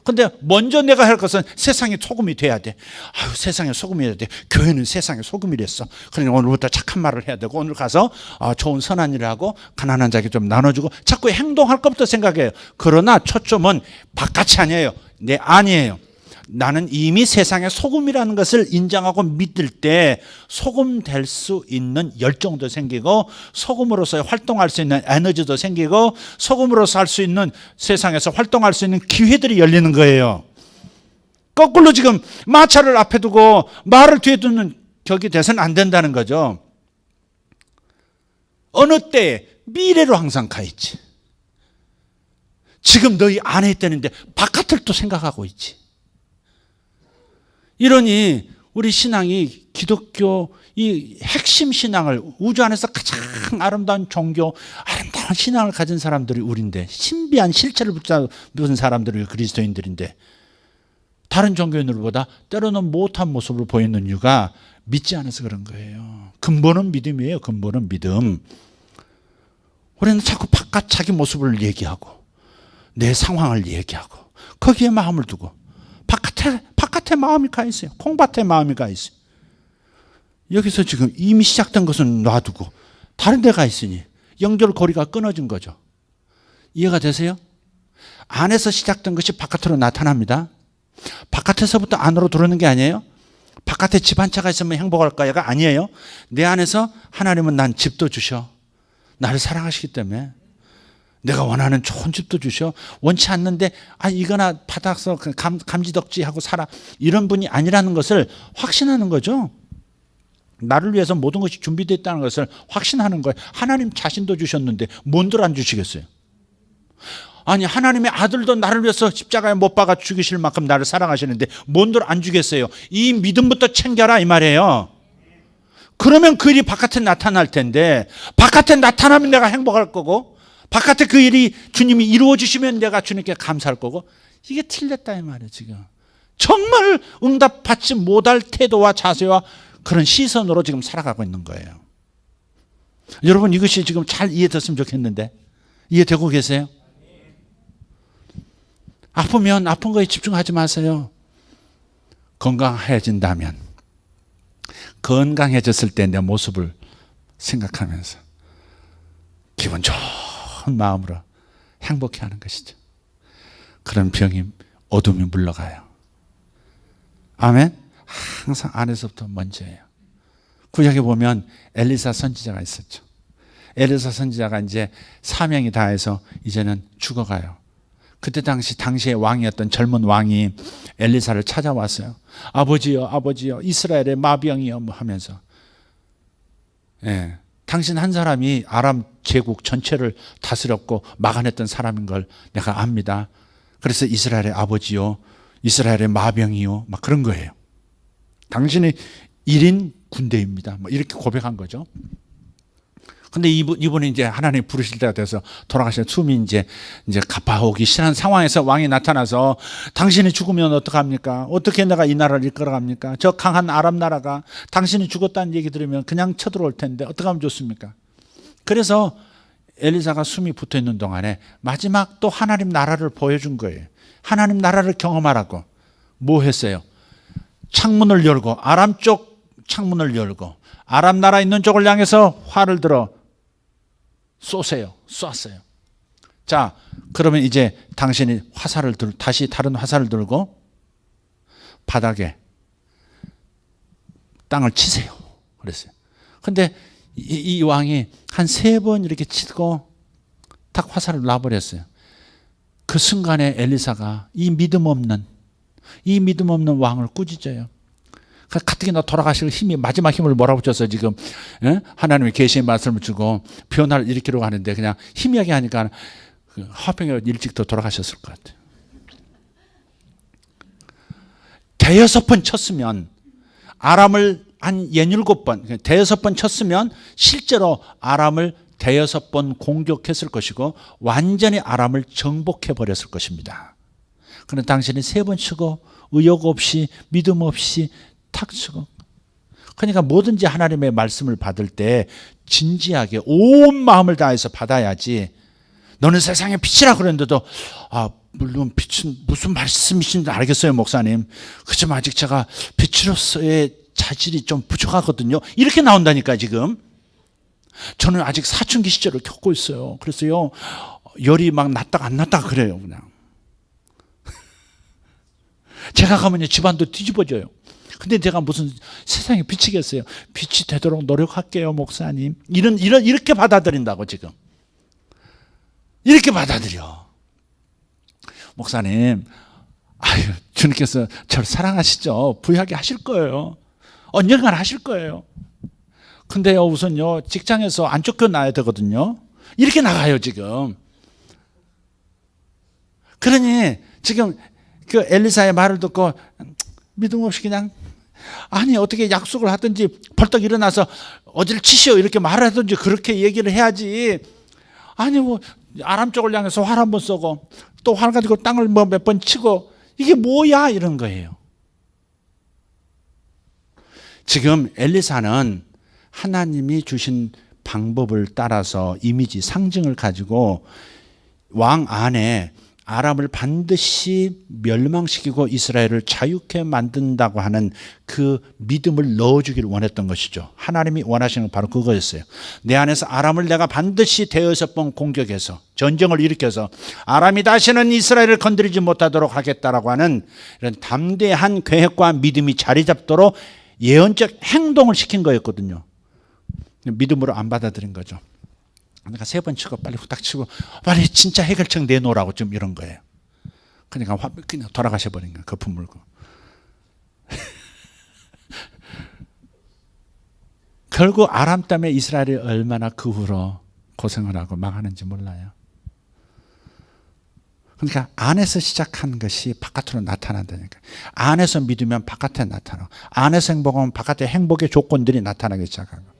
근데 먼저 내가 할 것은 세상의 소금이 돼야 돼. 아유, 세상의 소금이 돼야 돼. 교회는 세상의 소금이랬어. 그러니까 오늘부터 착한 말을 해야 되고 오늘 가서 좋은 선한 일을 하고 가난한 자에게 좀 나눠주고 자꾸 행동할 것부터 생각해요. 그러나 초점은 바깥이 아니에요. 내 안이에요. 나는 이미 세상의 소금이라는 것을 인정하고 믿을 때 소금 될 수 있는 열정도 생기고 소금으로서 활동할 수 있는 에너지도 생기고 소금으로서 할 수 있는 세상에서 활동할 수 있는 기회들이 열리는 거예요. 거꾸로 지금 마차를 앞에 두고 말을 뒤에 두는 격이 돼서는 안 된다는 거죠. 어느 때에 미래로 항상 가 있지. 지금 너희 안에 있다는데 바깥을 또 생각하고 있지. 이러니 우리 신앙이 기독교 이 핵심 신앙을 우주 안에서 가장 아름다운 종교, 아름다운 신앙을 가진 사람들이 우리인데 신비한 실체를 붙잡은 사람들이 그리스도인들인데 다른 종교인들보다 때로는 못한 모습을 보이는 이유가 믿지 않아서 그런 거예요. 근본은 믿음이에요. 근본은 믿음. 우리는 자꾸 바깥 자기 모습을 얘기하고 내 상황을 얘기하고 거기에 마음을 두고 바깥에 마음이 가 있어요. 콩밭에 마음이 가 있어요. 여기서 지금 이미 시작된 것은 놔두고 다른 데 가 있으니 연결고리가 끊어진 거죠. 이해가 되세요? 안에서 시작된 것이 바깥으로 나타납니다. 바깥에서부터 안으로 들어오는 게 아니에요. 바깥에 집 한 채가 있으면 행복할까요가 아니에요. 내 안에서 하나님은 난 집도 주셔. 나를 사랑하시기 때문에 내가 원하는 좋은 집도 주셔. 원치 않는데 이거나 받아서 감지덕지하고 살아. 이런 분이 아니라는 것을 확신하는 거죠. 나를 위해서 모든 것이 준비되어 있다는 것을 확신하는 거예요. 하나님 자신도 주셨는데 뭔들 안 주시겠어요? 아니 하나님의 아들도 나를 위해서 십자가에 못 박아 죽이실 만큼 나를 사랑하시는데 뭔들 안 주겠어요? 이 믿음부터 챙겨라 이 말이에요. 그러면 그 일이 바깥에 나타날 텐데 바깥에 나타나면 내가 행복할 거고 바깥에 그 일이 주님이 이루어 주시면 내가 주님께 감사할 거고 이게 틀렸다 이 말이에요. 지금 정말 응답받지 못할 태도와 자세와 그런 시선으로 지금 살아가고 있는 거예요. 여러분 이것이 지금 잘 이해됐으면 좋겠는데 이해되고 계세요? 아프면 아픈 거에 집중하지 마세요. 건강해진다면 건강해졌을 때 내 모습을 생각하면서 기분 좋은 마음으로 행복해하는 것이죠. 그런 병이 어둠이 물러가요. 아멘. 항상 안에서부터 먼저예요. 구약에 보면 엘리사 선지자가 있었죠. 엘리사 선지자가 이제 사명이 다해서 이제는 죽어가요. 그때 당시의 왕이었던 젊은 왕이 엘리사를 찾아왔어요. 아버지요, 아버지요, 이스라엘의 마병이요, 뭐 하면서. 예, 당신 한 사람이 아람 제국 전체를 다스렸고 막아냈던 사람인 걸 내가 압니다. 그래서 이스라엘의 아버지요, 이스라엘의 마병이요, 막 그런 거예요. 당신이 1인 군대입니다. 뭐 이렇게 고백한 거죠. 근데 이분이 이제 하나님 부르실 때가 돼서 돌아가신 숨이 이제 가파오기 싫은 상황에서 왕이 나타나서 당신이 죽으면 어떡합니까? 어떻게 내가 이 나라를 이끌어갑니까? 저 강한 아람 나라가 당신이 죽었다는 얘기 들으면 그냥 쳐들어올 텐데 어떻게 하면 좋습니까? 그래서 엘리사가 숨이 붙어 있는 동안에 마지막 또 하나님 나라를 보여준 거예요. 하나님 나라를 경험하라고. 뭐 했어요? 창문을 열고, 아람 쪽 창문을 열고 아람 나라 있는 쪽을 향해서 활을 들어 쏘세요. 쐈어요. 자, 그러면 이제 당신이 다시 다른 화살을 들고 바닥에 땅을 치세요. 그랬어요. 근데 이 왕이 한 3번 이렇게 치고 딱 화살을 놔버렸어요. 그 순간에 엘리사가 이 믿음 없는 왕을 꾸짖어요. 가뜩이나 돌아가실 힘이, 마지막 힘을 몰아붙여서 지금 하나님의 계시의 말씀을 주고 변화를 일으키려고 하는데 그냥 희미하게 하니까 화병에 일찍 더 돌아가셨을 것 같아요. 대여섯 번 쳤으면 아람을 한 67번, 대여섯 번 쳤으면 실제로 아람을 대여섯 번 공격했을 것이고 완전히 아람을 정복해 버렸을 것입니다. 그런데 당신이 3번 치고 의욕 없이 믿음 없이 탁 치고. 그러니까 뭐든지 하나님의 말씀을 받을 때 진지하게 온 마음을 다해서 받아야지. 너는 세상의 빛이라 그랬는데도 물론 빛은 무슨 말씀이신지 알겠어요, 목사님. 그지만 아직 제가 빛으로서의 자질이 좀 부족하거든요. 이렇게 나온다니까 지금. 저는 아직 사춘기 시절을 겪고 있어요. 그래서요, 열이 막 났다가 안 났다가 그래요, 그냥. 제가 가면 집안도 뒤집어져요. 근데 제가 무슨 세상에 빛이겠어요. 빛이 되도록 노력할게요, 목사님. 이렇게 받아들인다고 지금. 이렇게 받아들여. 목사님, 주님께서 저를 사랑하시죠. 부유하게 하실 거예요. 언젠가는 하실 거예요. 근데요, 우선요, 직장에서 안 쫓겨나야 되거든요. 이렇게 나가요, 지금. 그러니 지금 그 엘리사의 말을 듣고 믿음 없이 그냥, 아니 어떻게 약속을 하든지 벌떡 일어나서 어디를 치시오 이렇게 말을 하든지 그렇게 얘기를 해야지. 아니 뭐 아람 쪽을 향해서 활 한번 쏘고 또 활 가지고 땅을 뭐 몇 번 치고 이게 뭐야 이런 거예요. 지금 엘리사는 하나님이 주신 방법을 따라서 이미지, 상징을 가지고 왕 안에 아람을 반드시 멸망시키고 이스라엘을 자유케 만든다고 하는 그 믿음을 넣어주기를 원했던 것이죠. 하나님이 원하시는 건 바로 그거였어요. 내 안에서 아람을 내가 반드시 대여섯 번 공격해서 전쟁을 일으켜서 아람이 다시는 이스라엘을 건드리지 못하도록 하겠다라고 하는 이런 담대한 계획과 믿음이 자리 잡도록 예언적 행동을 시킨 거였거든요. 믿음으로 안 받아들인 거죠. 그러니까 3번 치고 빨리 후딱 치고 빨리 진짜 해결책 내놓으라고 좀 이런 거예요. 그러니까 그냥 돌아가셔 버린 거예요. 거품 물고. 결국 아람 때문에 이스라엘이 얼마나 그 후로 고생을 하고 망하는지 몰라요. 그러니까 안에서 시작한 것이 바깥으로 나타난다니까. 안에서 믿으면 바깥에 나타나고 안에서 행복하면 바깥에 행복의 조건들이 나타나기 시작하고.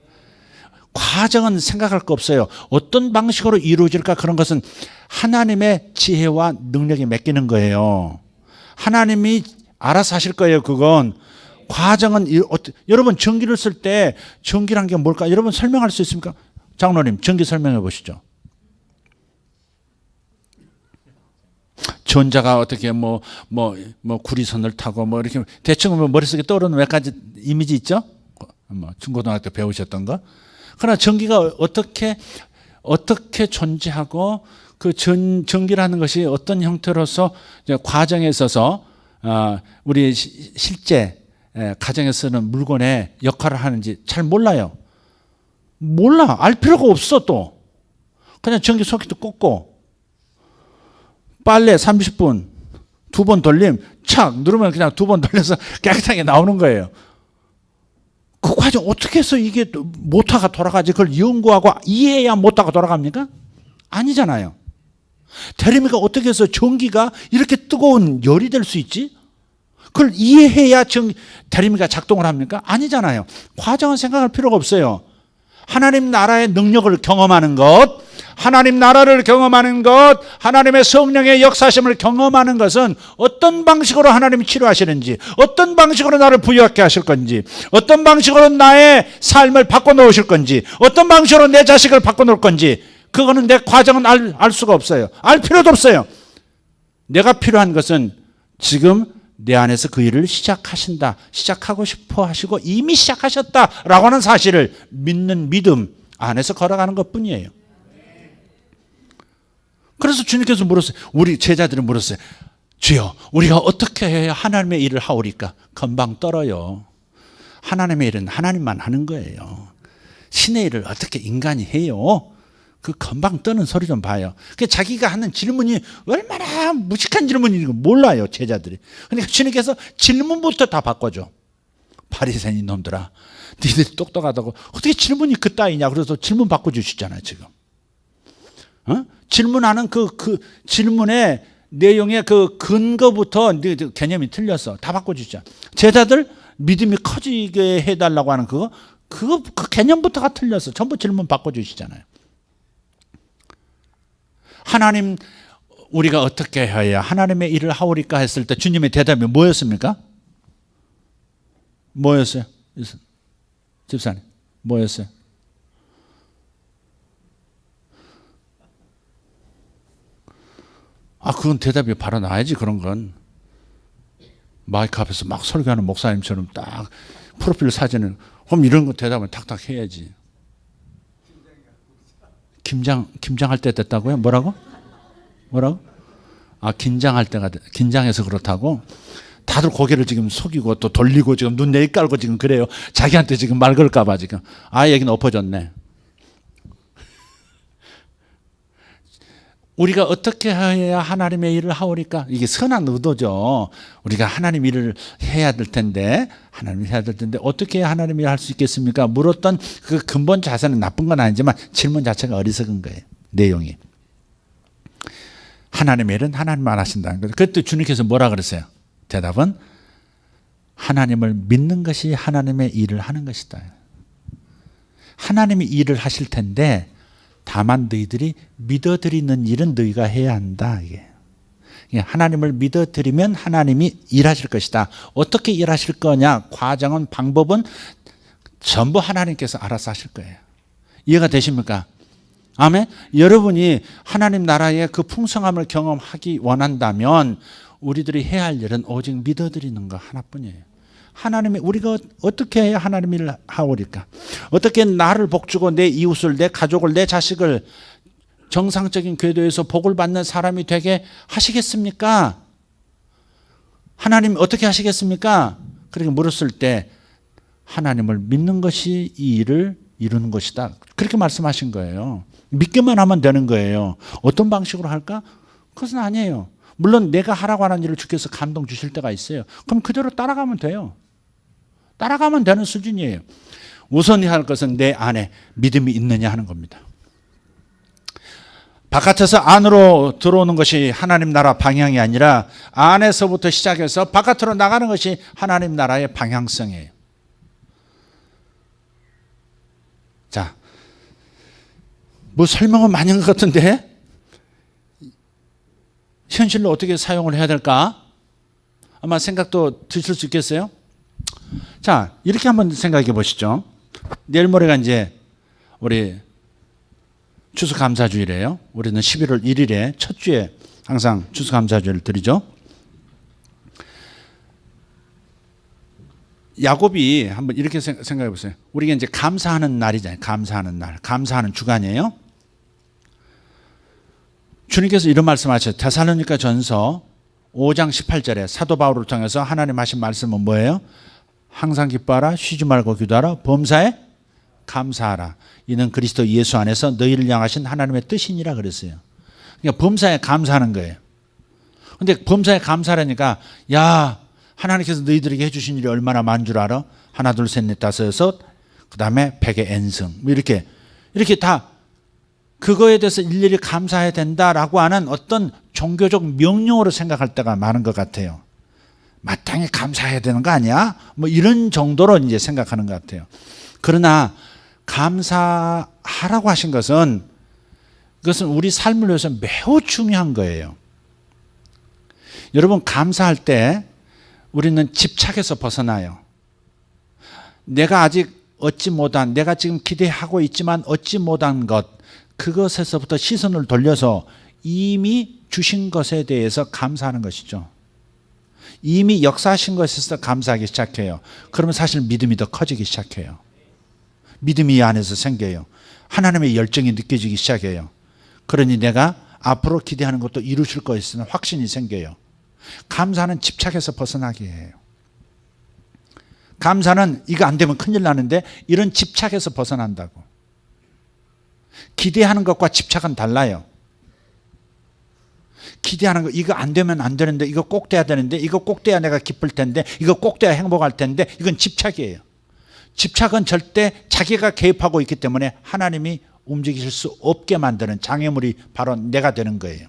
과정은 생각할 거 없어요. 어떤 방식으로 이루어질까 그런 것은 하나님의 지혜와 능력이 맡기는 거예요. 하나님이 알아서 하실 거예요. 그건 과정은 여러분 전기를 쓸 때 전기란 게 뭘까? 여러분 설명할 수 있습니까? 장로님 전기 설명해 보시죠. 전자가 어떻게 뭐 구리선을 타고 뭐 이렇게 대충 머릿속에 떠오르는 몇 가지 이미지 있죠? 중고등학교 때 배우셨던 거. 그러나 전기가 어떻게 존재하고 그 전기라는 것이 어떤 형태로서 과정에 있어서 우리 실제 가정에 쓰는 물건의 역할을 하는지 잘 몰라요. 몰라. 알 필요가 없어 또. 그냥 전기 소켓도 꽂고 빨래 30분 2번 돌림 착 누르면 그냥 2번 돌려서 깨끗하게 나오는 거예요. 그 과정 어떻게 해서 이게 모터가 돌아가지? 그걸 연구하고 이해해야 모터가 돌아갑니까? 아니잖아요. 대리미가 어떻게 해서 전기가 이렇게 뜨거운 열이 될 수 있지? 그걸 이해해야 대리미가 작동을 합니까? 아니잖아요. 과정은 생각할 필요가 없어요. 하나님 나라의 능력을 경험하는 것, 하나님 나라를 경험하는 것, 하나님의 성령의 역사심을 경험하는 것은 어떤 방식으로 하나님이 치료하시는지, 어떤 방식으로 나를 부유하게 하실 건지, 어떤 방식으로 나의 삶을 바꿔놓으실 건지, 어떤 방식으로 내 자식을 바꿔놓을 건지, 그거는 내 과정은 알 수가 없어요. 알 필요도 없어요. 내가 필요한 것은 지금 내 안에서 그 일을 시작하신다, 시작하고 싶어 하시고 이미 시작하셨다라고 하는 사실을 믿는 믿음 안에서 걸어가는 것뿐이에요. 그래서 주님께서 물었어요. 우리 제자들이 물었어요. 주여, 우리가 어떻게 해야 하나님의 일을 하오리까? 금방 떨어요. 하나님의 일은 하나님만 하는 거예요. 신의 일을 어떻게 인간이 해요? 그 금방 떠는 소리 좀 봐요. 자기가 하는 질문이 얼마나 무식한 질문인지 몰라요, 제자들이. 그러니까 주님께서 질문부터 다 바꿔줘. 바리새인 놈들아, 니들이 똑똑하다고 어떻게 질문이 그따위냐? 그래서 질문 바꿔주시잖아요, 지금. 질문하는 그 질문의 내용의 그 근거부터 개념이 틀렸어. 다 바꿔주죠. 제자들 믿음이 커지게 해달라고 하는 그 개념부터가 틀렸어. 전부 질문 바꿔주시잖아요. 하나님, 우리가 어떻게 해야 하나님의 일을 하오리까 했을 때 주님의 대답이 뭐였습니까? 뭐였어요? 집사님, 뭐였어요? 그건 대답이 바로 나야지. 그런 건 마이크 앞에서 막 설교하는 목사님처럼 딱 프로필 사진을, 그럼 이런 거 대답은 탁탁 해야지. 김장할 때 됐다고요? 뭐라고? 긴장할 때가, 긴장해서 그렇다고? 다들 고개를 지금 속이고 또 돌리고 지금 눈 내리 깔고 지금 그래요. 자기한테 지금 말 걸까봐 지금. 얘기는 엎어졌네. 우리가 어떻게 해야 하나님의 일을 하오리까? 이게 선한 의도죠. 우리가 하나님 일을 해야 될 텐데, 어떻게 해야 하나님 일을 할 수 있겠습니까? 물었던 그 근본 자세는 나쁜 건 아니지만 질문 자체가 어리석은 거예요. 내용이. 하나님의 일은 하나님만 하신다는 거죠. 그때 주님께서 뭐라 그랬어요? 대답은 하나님을 믿는 것이 하나님의 일을 하는 것이다. 하나님이 일을 하실 텐데 다만 너희들이 믿어드리는 일은 너희가 해야 한다. 이게 하나님을 믿어드리면 하나님이 일하실 것이다. 어떻게 일하실 거냐? 과정은, 방법은 전부 하나님께서 알아서 하실 거예요. 이해가 되십니까? 아멘. 여러분이 하나님 나라의 그 풍성함을 경험하기 원한다면 우리들이 해야 할 일은 오직 믿어드리는 거 하나뿐이에요. 하나님이, 우리가 어떻게 해야 하나님 일을 하오리까? 어떻게 나를 복주고 내 이웃을, 내 가족을, 내 자식을 정상적인 궤도에서 복을 받는 사람이 되게 하시겠습니까? 하나님 어떻게 하시겠습니까? 그렇게 물었을 때 하나님을 믿는 것이 이 일을 이루는 것이다. 그렇게 말씀하신 거예요. 믿기만 하면 되는 거예요. 어떤 방식으로 할까? 그것은 아니에요. 물론 내가 하라고 하는 일을 주께서 감동 주실 때가 있어요. 그럼 그대로 따라가면 돼요. 따라가면 되는 수준이에요. 우선히 할 것은 내 안에 믿음이 있느냐 하는 겁니다. 바깥에서 안으로 들어오는 것이 하나님 나라 방향이 아니라 안에서부터 시작해서 바깥으로 나가는 것이 하나님 나라의 방향성이에요. 자, 뭐 설명은 많이 한 것 같은데 현실로 어떻게 사용을 해야 될까? 아마 생각도 드실 수 있겠어요? 자, 이렇게 한번 생각해 보시죠. 내일 모레가 이제 우리 추수감사주일이에요. 우리는 11월 1일에 첫 주에 항상 추수감사주일을 드리죠. 야곱이 한번 이렇게 생각해 보세요. 우리가 이제 감사하는 날이잖아요. 감사하는 날, 감사하는 주간이에요. 주님께서 이런 말씀하셨어요. 데살로니가 전서 5장 18절에 사도 바울을 통해서 하나님 하신 말씀은 뭐예요? 항상 기뻐하라. 쉬지 말고 기도하라. 범사에 감사하라. 이는 그리스도 예수 안에서 너희를 향하신 하나님의 뜻이니라 그랬어요. 그러니까 범사에 감사하는 거예요. 근데 범사에 감사하니까 야, 하나님께서 너희들에게 해주신 일이 얼마나 많은 줄 알아? 하나, 둘, 셋, 넷, 다섯, 여섯, 그 다음에 백의 N승. 뭐 이렇게 다 그거에 대해서 일일이 감사해야 된다라고 하는 어떤 종교적 명령으로 생각할 때가 많은 것 같아요. 마땅히 감사해야 되는 거 아니야? 뭐 이런 정도로 이제 생각하는 것 같아요. 그러나 감사하라고 하신 것은 그것은 우리 삶을 위해서 매우 중요한 거예요. 여러분, 감사할 때 우리는 집착에서 벗어나요. 내가 아직 얻지 못한, 내가 지금 기대하고 있지만 얻지 못한 것, 그것에서부터 시선을 돌려서 이미 주신 것에 대해서 감사하는 것이죠. 이미 역사하신 것에서 감사하기 시작해요. 그러면 사실 믿음이 더 커지기 시작해요. 믿음이 이 안에서 생겨요. 하나님의 열정이 느껴지기 시작해요. 그러니 내가 앞으로 기대하는 것도 이루실 것이라는 확신이 생겨요. 감사는 집착에서 벗어나게 해요. 감사는 이거 안 되면 큰일 나는데 이런 집착에서 벗어난다고. 기대하는 것과 집착은 달라요. 기대하는 거, 이거 안 되면 안 되는데, 이거 꼭 돼야 되는데, 이거 꼭 돼야 내가 기쁠 텐데, 이거 꼭 돼야 행복할 텐데, 이건 집착이에요. 집착은 절대 자기가 개입하고 있기 때문에 하나님이 움직이실 수 없게 만드는 장애물이 바로 내가 되는 거예요.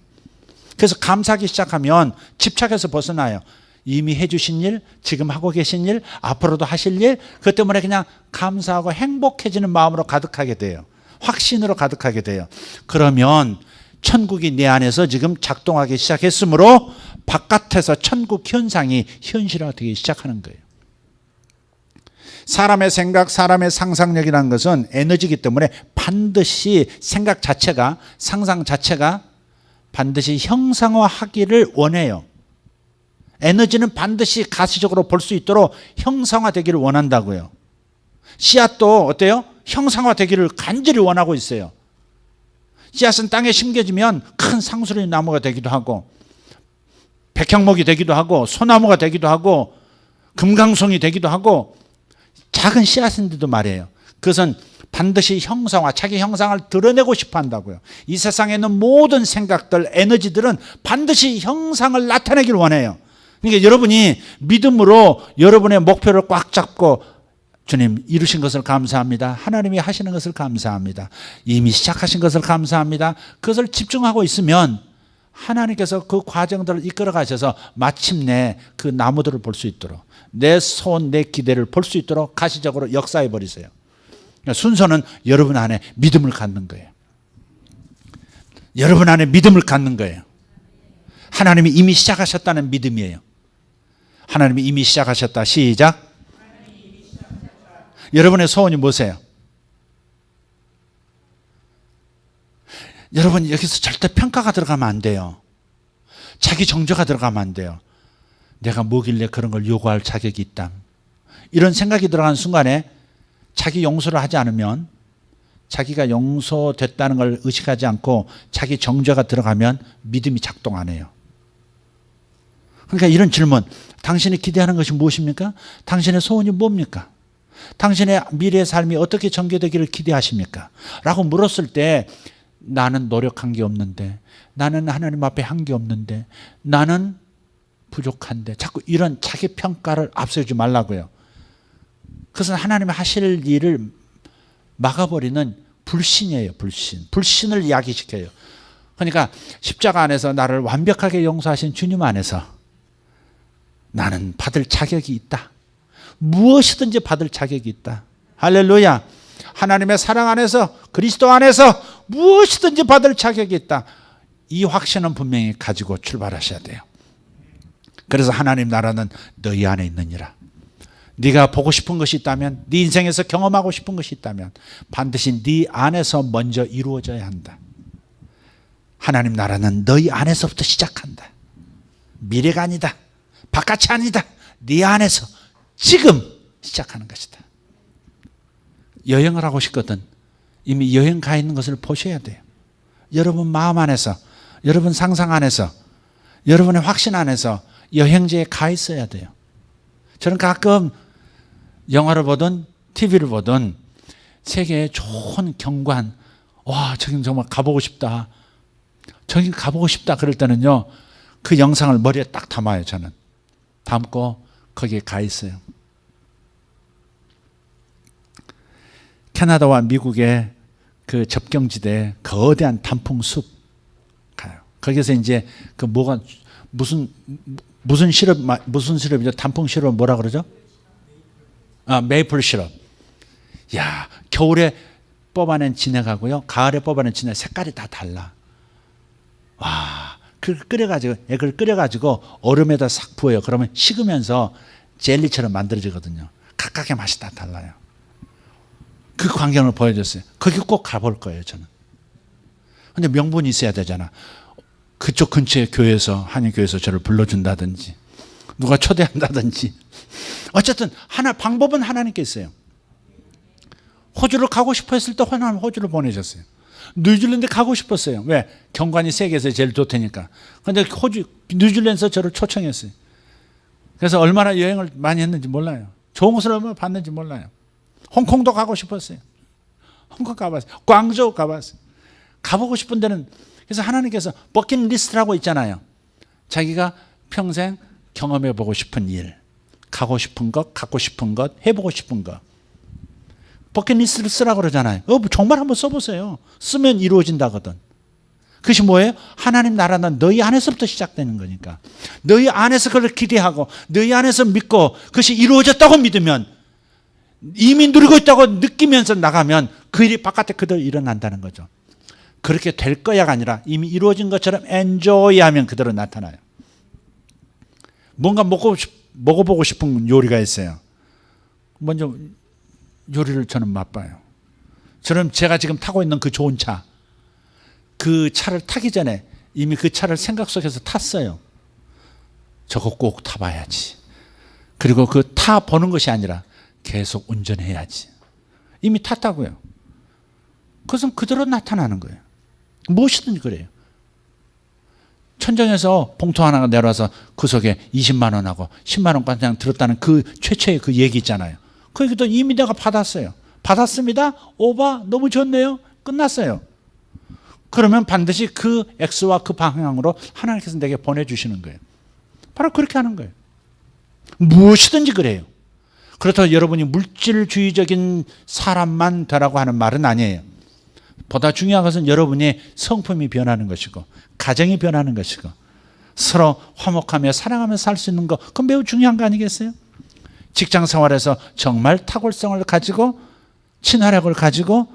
그래서 감사하기 시작하면 집착에서 벗어나요. 이미 해주신 일, 지금 하고 계신 일, 앞으로도 하실 일, 그것 때문에 그냥 감사하고 행복해지는 마음으로 가득하게 돼요. 확신으로 가득하게 돼요. 그러면 천국이 내 안에서 지금 작동하기 시작했으므로 바깥에서 천국 현상이 현실화되기 시작하는 거예요. 사람의 생각, 사람의 상상력이라는 것은 에너지이기 때문에 반드시 생각 자체가, 상상 자체가 반드시 형상화하기를 원해요. 에너지는 반드시 가시적으로 볼 수 있도록 형상화되기를 원한다고요. 씨앗도 어때요? 형상화되기를 간절히 원하고 있어요. 씨앗은 땅에 심겨지면 큰 상수리 나무가 되기도 하고 백향목이 되기도 하고 소나무가 되기도 하고 금강송이 되기도 하고 작은 씨앗인데도 말이에요. 그것은 반드시 형상화, 자기 형상을 드러내고 싶어 한다고요. 이 세상에 있는 모든 생각들, 에너지들은 반드시 형상을 나타내길 원해요. 그러니까 여러분이 믿음으로 여러분의 목표를 꽉 잡고 주님 이루신 것을 감사합니다. 하나님이 하시는 것을 감사합니다. 이미 시작하신 것을 감사합니다. 그것을 집중하고 있으면 하나님께서 그 과정들을 이끌어 가셔서 마침내 그 나무들을 볼 수 있도록 내 소원, 내 기대를 볼 수 있도록 가시적으로 역사해 버리세요. 그러니까 순서는 여러분 안에 믿음을 갖는 거예요. 여러분 안에 믿음을 갖는 거예요. 하나님이 이미 시작하셨다는 믿음이에요. 하나님이 이미 시작하셨다. 시작. 여러분의 소원이 뭐세요? 여러분 여기서 절대 평가가 들어가면 안 돼요. 자기 정죄가 들어가면 안 돼요. 내가 뭐길래 그런 걸 요구할 자격이 있다. 이런 생각이 들어가는 순간에 자기 용서를 하지 않으면, 자기가 용서됐다는 걸 의식하지 않고 자기 정죄가 들어가면 믿음이 작동 안 해요. 그러니까 이런 질문, 당신이 기대하는 것이 무엇입니까? 당신의 소원이 뭡니까? 당신의 미래의 삶이 어떻게 전개되기를 기대하십니까? 라고 물었을 때 나는 노력한 게 없는데, 나는 하나님 앞에 한 게 없는데, 나는 부족한데, 자꾸 이런 자기 평가를 앞세우지 말라고요. 그것은 하나님이 하실 일을 막아버리는 불신이에요. 불신을 이야기시켜요. 그러니까 십자가 안에서 나를 완벽하게 용서하신 주님 안에서 나는 받을 자격이 있다. 무엇이든지 받을 자격이 있다. 할렐루야. 하나님의 사랑 안에서, 그리스도 안에서 무엇이든지 받을 자격이 있다. 이 확신은 분명히 가지고 출발하셔야 돼요. 그래서 하나님 나라는 너희 안에 있느니라. 네가 보고 싶은 것이 있다면, 네 인생에서 경험하고 싶은 것이 있다면 반드시 네 안에서 먼저 이루어져야 한다. 하나님 나라는 너희 안에서부터 시작한다. 미래가 아니다. 바깥이 아니다. 네 안에서 지금 시작하는 것이다. 여행을 하고 싶거든 이미 여행 가 있는 것을 보셔야 돼요. 여러분 마음 안에서, 여러분 상상 안에서, 여러분의 확신 안에서 여행지에 가 있어야 돼요. 저는 가끔 영화를 보든 TV를 보든 세계의 좋은 경관, 와, 저긴 정말 가보고 싶다. 저긴 가보고 싶다. 그럴 때는요, 그 영상을 머리에 딱 담아요, 저는. 담고 거기에 가 있어요. 캐나다와 미국의 그 접경지대 거대한 단풍숲 가요. 거기서 이제 그 뭐가 무슨 시럽이죠? 단풍 시럽 뭐라 그러죠? 메이플 시럽. 야, 겨울에 뽑아낸 진액하고요, 가을에 뽑아낸 진액 색깔이 다 달라. 와, 그걸 끓여가지고 얼음에다 싹 부어요. 그러면 식으면서 젤리처럼 만들어지거든요. 각각의 맛이 다 달라요. 그 광경을 보여줬어요. 거기 꼭 가볼 거예요, 저는. 근데 명분이 있어야 되잖아. 그쪽 근처의 교회에서, 한인교회에서 저를 불러준다든지, 누가 초대한다든지. 어쨌든, 방법은 하나님께 있어요. 호주를 가고 싶어 했을 때 하나님 호주를 보내셨어요. 뉴질랜드 가고 싶었어요. 왜? 경관이 세계에서 제일 좋다니까. 근데 뉴질랜드에서 저를 초청했어요. 그래서 얼마나 여행을 많이 했는지 몰라요. 좋은 것을 얼마나 봤는지 몰라요. 홍콩도 가고 싶었어요. 홍콩 가봤어요. 광저우 가봤어요. 가보고 싶은 데는, 그래서 하나님께서 버킷리스트라고 있잖아요. 자기가 평생 경험해보고 싶은 일, 가고 싶은 것, 갖고 싶은 것, 해보고 싶은 것. 버킷리스트를 쓰라고 그러잖아요. 정말 한번 써보세요. 쓰면 이루어진다거든. 그것이 뭐예요? 하나님 나라는 너희 안에서부터 시작되는 거니까. 너희 안에서 그걸 기대하고 너희 안에서 믿고 그것이 이루어졌다고 믿으면, 이미 누리고 있다고 느끼면서 나가면 그 일이 바깥에 그대로 일어난다는 거죠. 그렇게 될 거야가 아니라 이미 이루어진 것처럼 엔조이하면 그대로 나타나요. 뭔가 먹어보고 싶은 요리가 있어요. 먼저 요리를 저는 맛봐요. 저는 제가 지금 타고 있는 그 좋은 차, 그 차를 타기 전에 이미 그 차를 생각 속에서 탔어요. 저거 꼭 타봐야지. 그리고 그 타보는 것이 아니라 계속 운전해야지. 이미 탔다고요. 그것은 그대로 나타나는 거예요. 무엇이든지 그래요. 천정에서 봉투 하나가 내려와서 그 속에 20만 원하고 10만 원까지 그냥 들었다는 그 최초의 그 얘기 있잖아요. 그 얘기도 이미 내가 받았어요. 받았습니다. 오바, 너무 좋네요. 끝났어요. 그러면 반드시 그 X와 그 방향으로 하나님께서 내게 보내주시는 거예요. 바로 그렇게 하는 거예요. 무엇이든지 그래요. 그렇다고 여러분이 물질주의적인 사람만 되라고 하는 말은 아니에요. 보다 중요한 것은 여러분의 성품이 변하는 것이고, 가정이 변하는 것이고, 서로 화목하며 사랑하며 살 수 있는 것, 그건 매우 중요한 거 아니겠어요? 직장 생활에서 정말 탁월성을 가지고 친화력을 가지고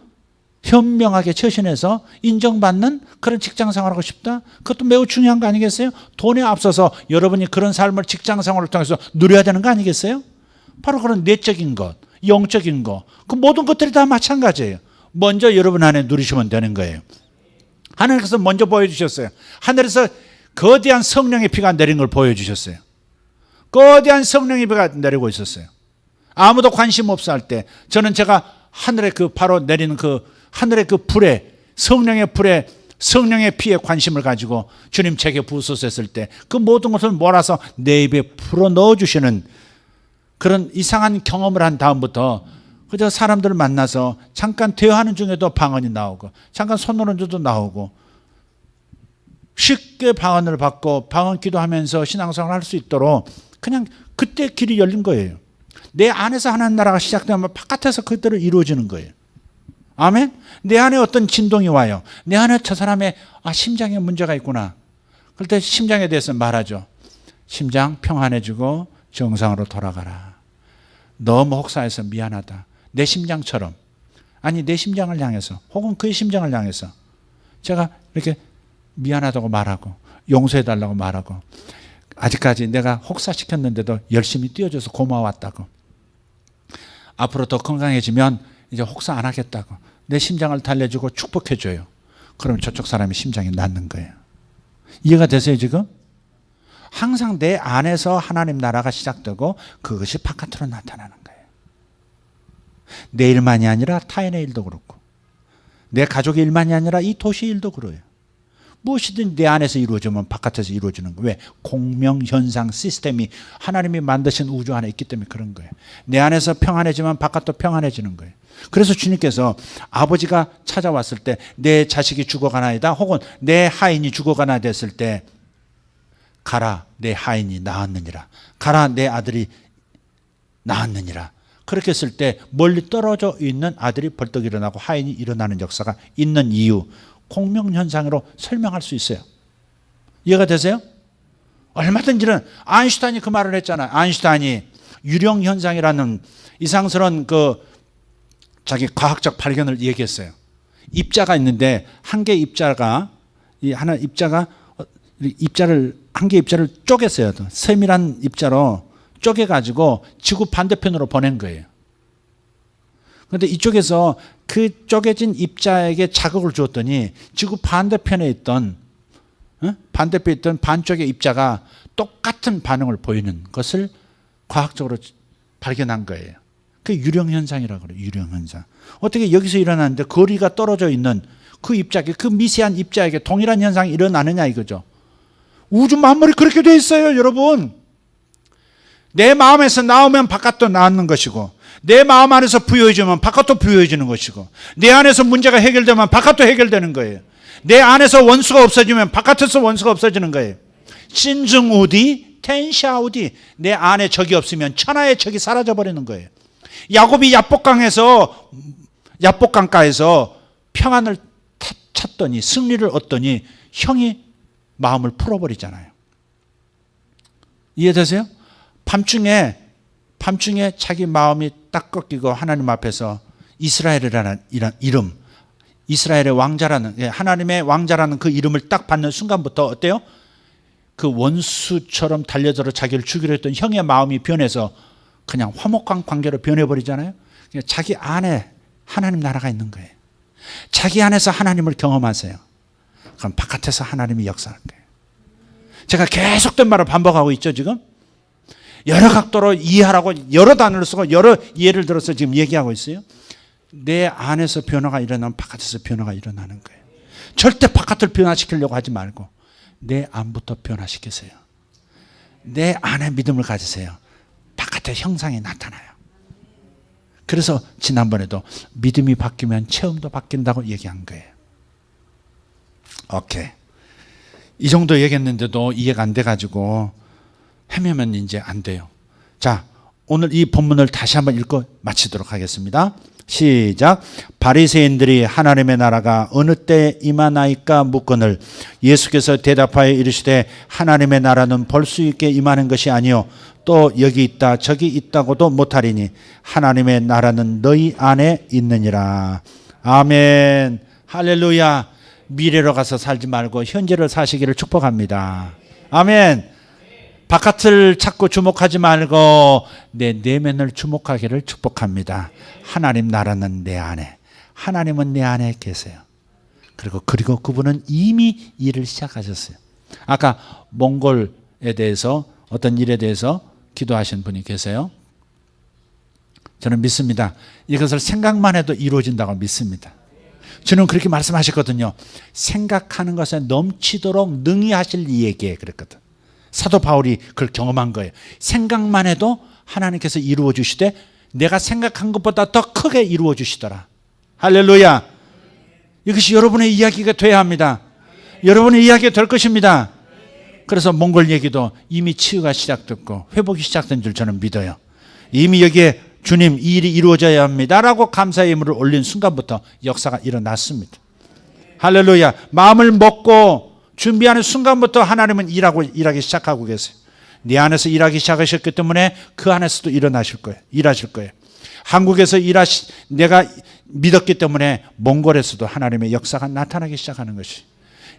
현명하게 처신해서 인정받는 그런 직장 생활하고 싶다? 그것도 매우 중요한 거 아니겠어요? 돈에 앞서서 여러분이 그런 삶을 직장 생활을 통해서 누려야 되는 거 아니겠어요? 바로 그런 내적인 것, 영적인 것, 그 모든 것들이 다 마찬가지예요. 먼저 여러분 안에 누리시면 되는 거예요. 하나님께서 먼저 보여주셨어요. 하늘에서 거대한 성령의 피가 내린 걸 보여주셨어요. 거대한 성령의 피가 내리고 있었어요. 아무도 관심 없어 할 때 저는 제가 하늘에 그 바로 내리는 그 하늘의 그 불에, 성령의 불에, 성령의 피에 관심을 가지고 주님 제게 부으소서 했을 때 그 모든 것을 몰아서 내 입에 풀어 넣어주시는 그런 이상한 경험을 한 다음부터 그저 사람들을 만나서 잠깐 대화하는 중에도 방언이 나오고, 잠깐 손노른자도 나오고, 쉽게 방언을 받고 방언 기도하면서 신앙생활을 할 수 있도록 그냥 그때 길이 열린 거예요. 내 안에서 하나님 나라가 시작되면 바깥에서 그대로 이루어지는 거예요. 아멘? 내 안에 어떤 진동이 와요. 내 안에 저 사람의 심장에 문제가 있구나. 그럴 때 심장에 대해서 말하죠. 심장 평안해지고 정상으로 돌아가라. 너무 혹사해서 미안하다. 내 심장처럼, 아니 내 심장을 향해서 혹은 그의 심장을 향해서 제가 이렇게 미안하다고 말하고 용서해달라고 말하고, 아직까지 내가 혹사시켰는데도 열심히 뛰어줘서 고마웠다고, 앞으로 더 건강해지면 이제 혹사 안 하겠다고 내 심장을 달래주고 축복해줘요. 그러면 저쪽 사람의 심장이 낫는 거예요. 이해가 되세요 지금? 항상 내 안에서 하나님 나라가 시작되고 그것이 바깥으로 나타나는 거예요. 내 일만이 아니라 타인의 일도 그렇고, 내 가족의 일만이 아니라 이 도시 일도 그래요. 무엇이든 내 안에서 이루어지면 바깥에서 이루어지는 거예요. 왜? 공명현상 시스템이 하나님이 만드신 우주 안에 있기 때문에 그런 거예요. 내 안에서 평안해지면 바깥도 평안해지는 거예요. 그래서 주님께서 아버지가 찾아왔을 때 내 자식이 죽어가나이다 혹은 내 하인이 죽어가나 됐을 때 가라 내 하인이 나았느니라, 가라 내 아들이 나았느니라. 그렇게 했을 때 멀리 떨어져 있는 아들이 벌떡 일어나고 하인이 일어나는 역사가 있는 이유, 공명현상으로 설명할 수 있어요. 이해가 되세요? 얼마든지는 아인슈타인이 그 말을 했잖아요. 아인슈타인이 유령현상이라는 이상스러운 자기 과학적 발견을 얘기했어요. 입자가 있는데 한 개 입자가 한 개 입자를 쪼갰어요. 세밀한 입자로 쪼개가지고 지구 반대편으로 보낸 거예요. 그런데 이쪽에서 그 쪼개진 입자에게 자극을 주었더니 지구 반대편에 있던 반쪽의 입자가 똑같은 반응을 보이는 것을 과학적으로 발견한 거예요. 그게 유령현상이라고 그래요. 유령현상. 어떻게 여기서 일어나는데 거리가 떨어져 있는 그 입자에게, 그 미세한 입자에게 동일한 현상이 일어나느냐 이거죠. 우주 만물이 그렇게 돼 있어요, 여러분. 내 마음에서 나오면 바깥도 나오는 것이고, 내 마음 안에서 부여해지면 바깥도 부여해지는 것이고, 내 안에서 문제가 해결되면 바깥도 해결되는 거예요. 내 안에서 원수가 없어지면 바깥에서 원수가 없어지는 거예요. 신증우디 텐샤우디. 내 안에 적이 없으면 천하의 적이 사라져버리는 거예요. 야곱이 야복강가에서 평안을 찾더니, 승리를 얻더니 형이 마음을 풀어버리잖아요. 이해되세요? 밤중에 자기 마음이 딱 꺾이고 하나님 앞에서 이스라엘이라는 이름, 이스라엘의 왕자라는, 하나님의 왕자라는 그 이름을 딱 받는 순간부터 어때요? 그 원수처럼 달려들어 자기를 죽이려 했던 형의 마음이 변해서 그냥 화목한 관계로 변해버리잖아요. 자기 안에 하나님 나라가 있는 거예요. 자기 안에서 하나님을 경험하세요. 그럼 바깥에서 하나님이 역사할 거예요. 제가 계속된 말을 반복하고 있죠, 지금? 여러 각도로 이해하라고 여러 단어를 쓰고 여러 예를 들어서 지금 얘기하고 있어요. 내 안에서 변화가 일어나면 바깥에서 변화가 일어나는 거예요. 절대 바깥을 변화시키려고 하지 말고 내 안부터 변화시키세요. 내 안에 믿음을 가지세요. 바깥의 형상이 나타나요. 그래서 지난번에도 믿음이 바뀌면 체험도 바뀐다고 얘기한 거예요. 오케이. 이 정도 얘기했는데도 이해가 안 돼가지고 헤매면 이제 안 돼요. 자, 오늘 이 본문을 다시 한번 읽고 마치도록 하겠습니다. 시작. 바리새인들이 하나님의 나라가 어느 때 임하나이까 묻거늘 예수께서 대답하여 이르시되 하나님의 나라는 볼 수 있게 임하는 것이 아니요 또 여기 있다 저기 있다고도 못하리니 하나님의 나라는 너희 안에 있느니라. 아멘. 할렐루야. 미래로 가서 살지 말고 현재를 사시기를 축복합니다. 아멘. 바깥을 찾고 주목하지 말고 내 내면을 주목하기를 축복합니다. 하나님 나라는 내 안에, 하나님은 내 안에 계세요. 그리고 그분은 이미 일을 시작하셨어요. 아까 몽골에 대해서 어떤 일에 대해서 기도하신 분이 계세요. 저는 믿습니다. 이것을 생각만 해도 이루어진다고 믿습니다. 주는 그렇게 말씀하셨거든요. 생각하는 것에 넘치도록 능히 하실 이에게 그랬거든. 사도 바울이 그걸 경험한 거예요. 생각만 해도 하나님께서 이루어 주시되 내가 생각한 것보다 더 크게 이루어 주시더라. 할렐루야. 이것이 여러분의 이야기가 돼야 합니다. 여러분의 이야기가 될 것입니다. 그래서 몽골 얘기도 이미 치유가 시작됐고 회복이 시작된 줄 저는 믿어요. 이미 여기에 주님 이 일이 이루어져야 합니다라고 감사의 예물을 올린 순간부터 역사가 일어났습니다. 할렐루야. 마음을 먹고 준비하는 순간부터 하나님은 일하기 시작하고 계세요. 네 안에서 일하기 시작하셨기 때문에 그 안에서도 일어나실 거예요. 일하실 거예요. 한국에서 내가 믿었기 때문에 몽골에서도 하나님의 역사가 나타나기 시작하는 것이.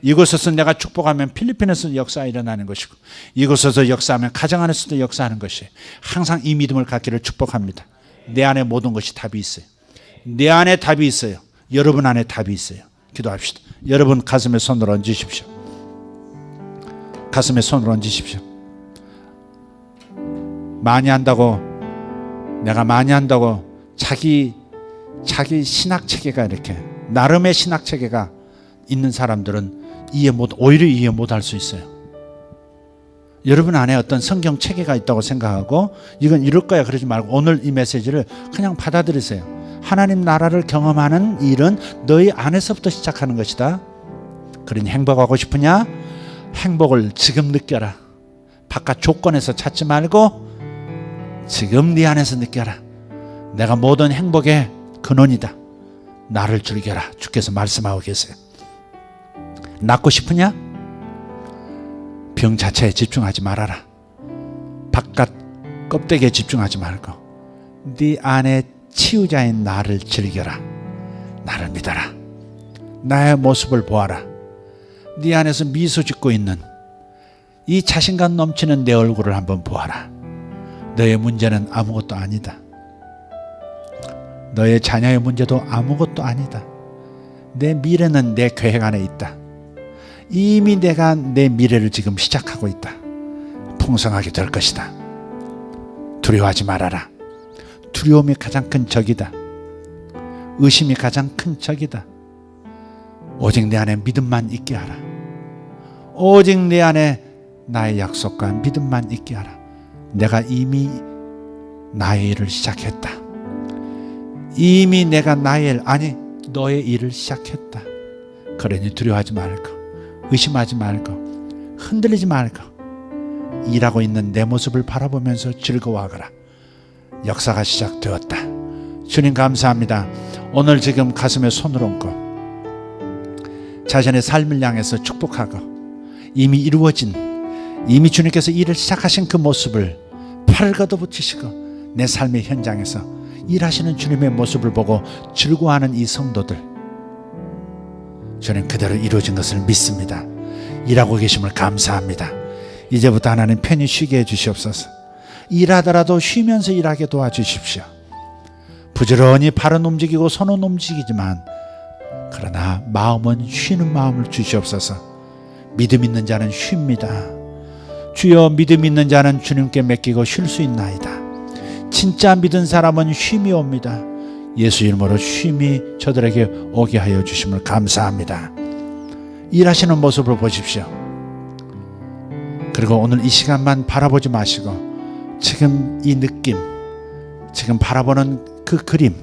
이곳에서 내가 축복하면 필리핀에서도 역사가 일어나는 것이고 이곳에서 역사하면 가정 안에서도 역사하는 것이. 항상 이 믿음을 갖기를 축복합니다. 내 안에 모든 것이 답이 있어요. 내 안에 답이 있어요. 여러분 안에 답이 있어요. 기도합시다. 여러분 가슴에 손을 얹으십시오. 가슴에 손을 얹으십시오. 많이 한다고 내가 많이 한다고 자기 신학체계가 이렇게 나름의 신학체계가 있는 사람들은 오히려 이해 못할 수 있어요. 여러분 안에 어떤 성경 체계가 있다고 생각하고 이건 이럴 거야 그러지 말고 오늘 이 메시지를 그냥 받아들이세요. 하나님 나라를 경험하는 일은 너희 안에서부터 시작하는 것이다. 그러니 행복하고 싶으냐? 행복을 지금 느껴라. 바깥 조건에서 찾지 말고 지금 네 안에서 느껴라. 내가 모든 행복의 근원이다. 나를 즐겨라. 주께서 말씀하고 계세요. 낫고 싶으냐? 병 자체에 집중하지 말아라. 바깥 껍데기에 집중하지 말고 네 안에 치유자인 나를 즐겨라. 나를 믿어라. 나의 모습을 보아라. 네 안에서 미소 짓고 있는 이 자신감 넘치는 내 얼굴을 한번 보아라. 너의 문제는 아무것도 아니다. 너의 자녀의 문제도 아무것도 아니다. 내 미래는 내 계획 안에 있다. 이미 내가 내 미래를 지금 시작하고 있다. 풍성하게 될 것이다. 두려워하지 말아라. 두려움이 가장 큰 적이다. 의심이 가장 큰 적이다. 오직 내 안에 믿음만 있게 하라. 오직 내 안에 나의 약속과 믿음만 있게 하라. 내가 이미 나의 일을 시작했다. 이미 내가 나의 일, 아니 너의 일을 시작했다. 그러니 두려워하지 말고 의심하지 말고 흔들리지 말고 일하고 있는 내 모습을 바라보면서 즐거워하거라. 역사가 시작되었다. 주님 감사합니다. 오늘 지금 가슴에 손을 얹고 자신의 삶을 향해서 축복하고 이미 이루어진 이미 주님께서 일을 시작하신 그 모습을 팔을 걷어붙이시고 내 삶의 현장에서 일하시는 주님의 모습을 보고 즐거워하는 이 성도들 주님 그대로 이루어진 것을 믿습니다. 일하고 계심을 감사합니다. 이제부터 하나님 편히 쉬게 해주시옵소서. 일하더라도 쉬면서 일하게 도와주십시오. 부지런히 발은 움직이고 손은 움직이지만 그러나 마음은 쉬는 마음을 주시옵소서. 믿음 있는 자는 쉽니다. 주여 믿음 있는 자는 주님께 맡기고 쉴 수 있나이다. 진짜 믿은 사람은 쉼이 옵니다. 예수 이름으로 쉼이 저들에게 오게 하여 주심을 감사합니다. 일하시는 모습을 보십시오. 그리고 오늘 이 시간만 바라보지 마시고 지금 이 느낌, 지금 바라보는 그 그림,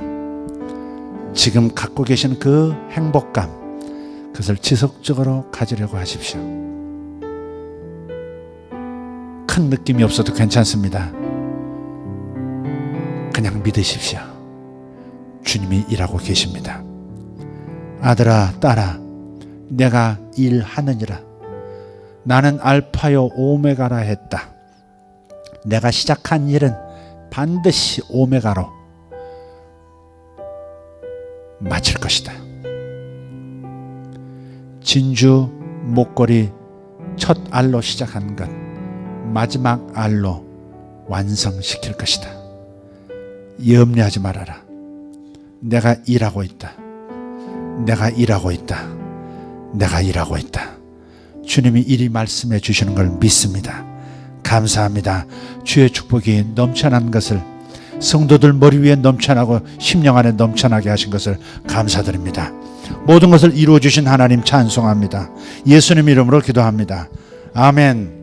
지금 갖고 계신 그 행복감, 그것을 지속적으로 가지려고 하십시오. 큰 느낌이 없어도 괜찮습니다. 그냥 믿으십시오. 주님이 일하고 계십니다. 아들아 딸아 내가 일하느니라. 나는 알파요 오메가라 했다. 내가 시작한 일은 반드시 오메가로 마칠 것이다. 진주 목걸이 첫 알로 시작한 것 마지막 알로 완성시킬 것이다. 염려하지 말아라. 내가 일하고 있다. 내가 일하고 있다. 내가 일하고 있다. 주님이 이리 말씀해 주시는 걸 믿습니다. 감사합니다. 주의 축복이 넘쳐난 것을 성도들 머리 위에 넘쳐나고 심령 안에 넘쳐나게 하신 것을 감사드립니다. 모든 것을 이루어 주신 하나님 찬송합니다. 예수님 이름으로 기도합니다. 아멘.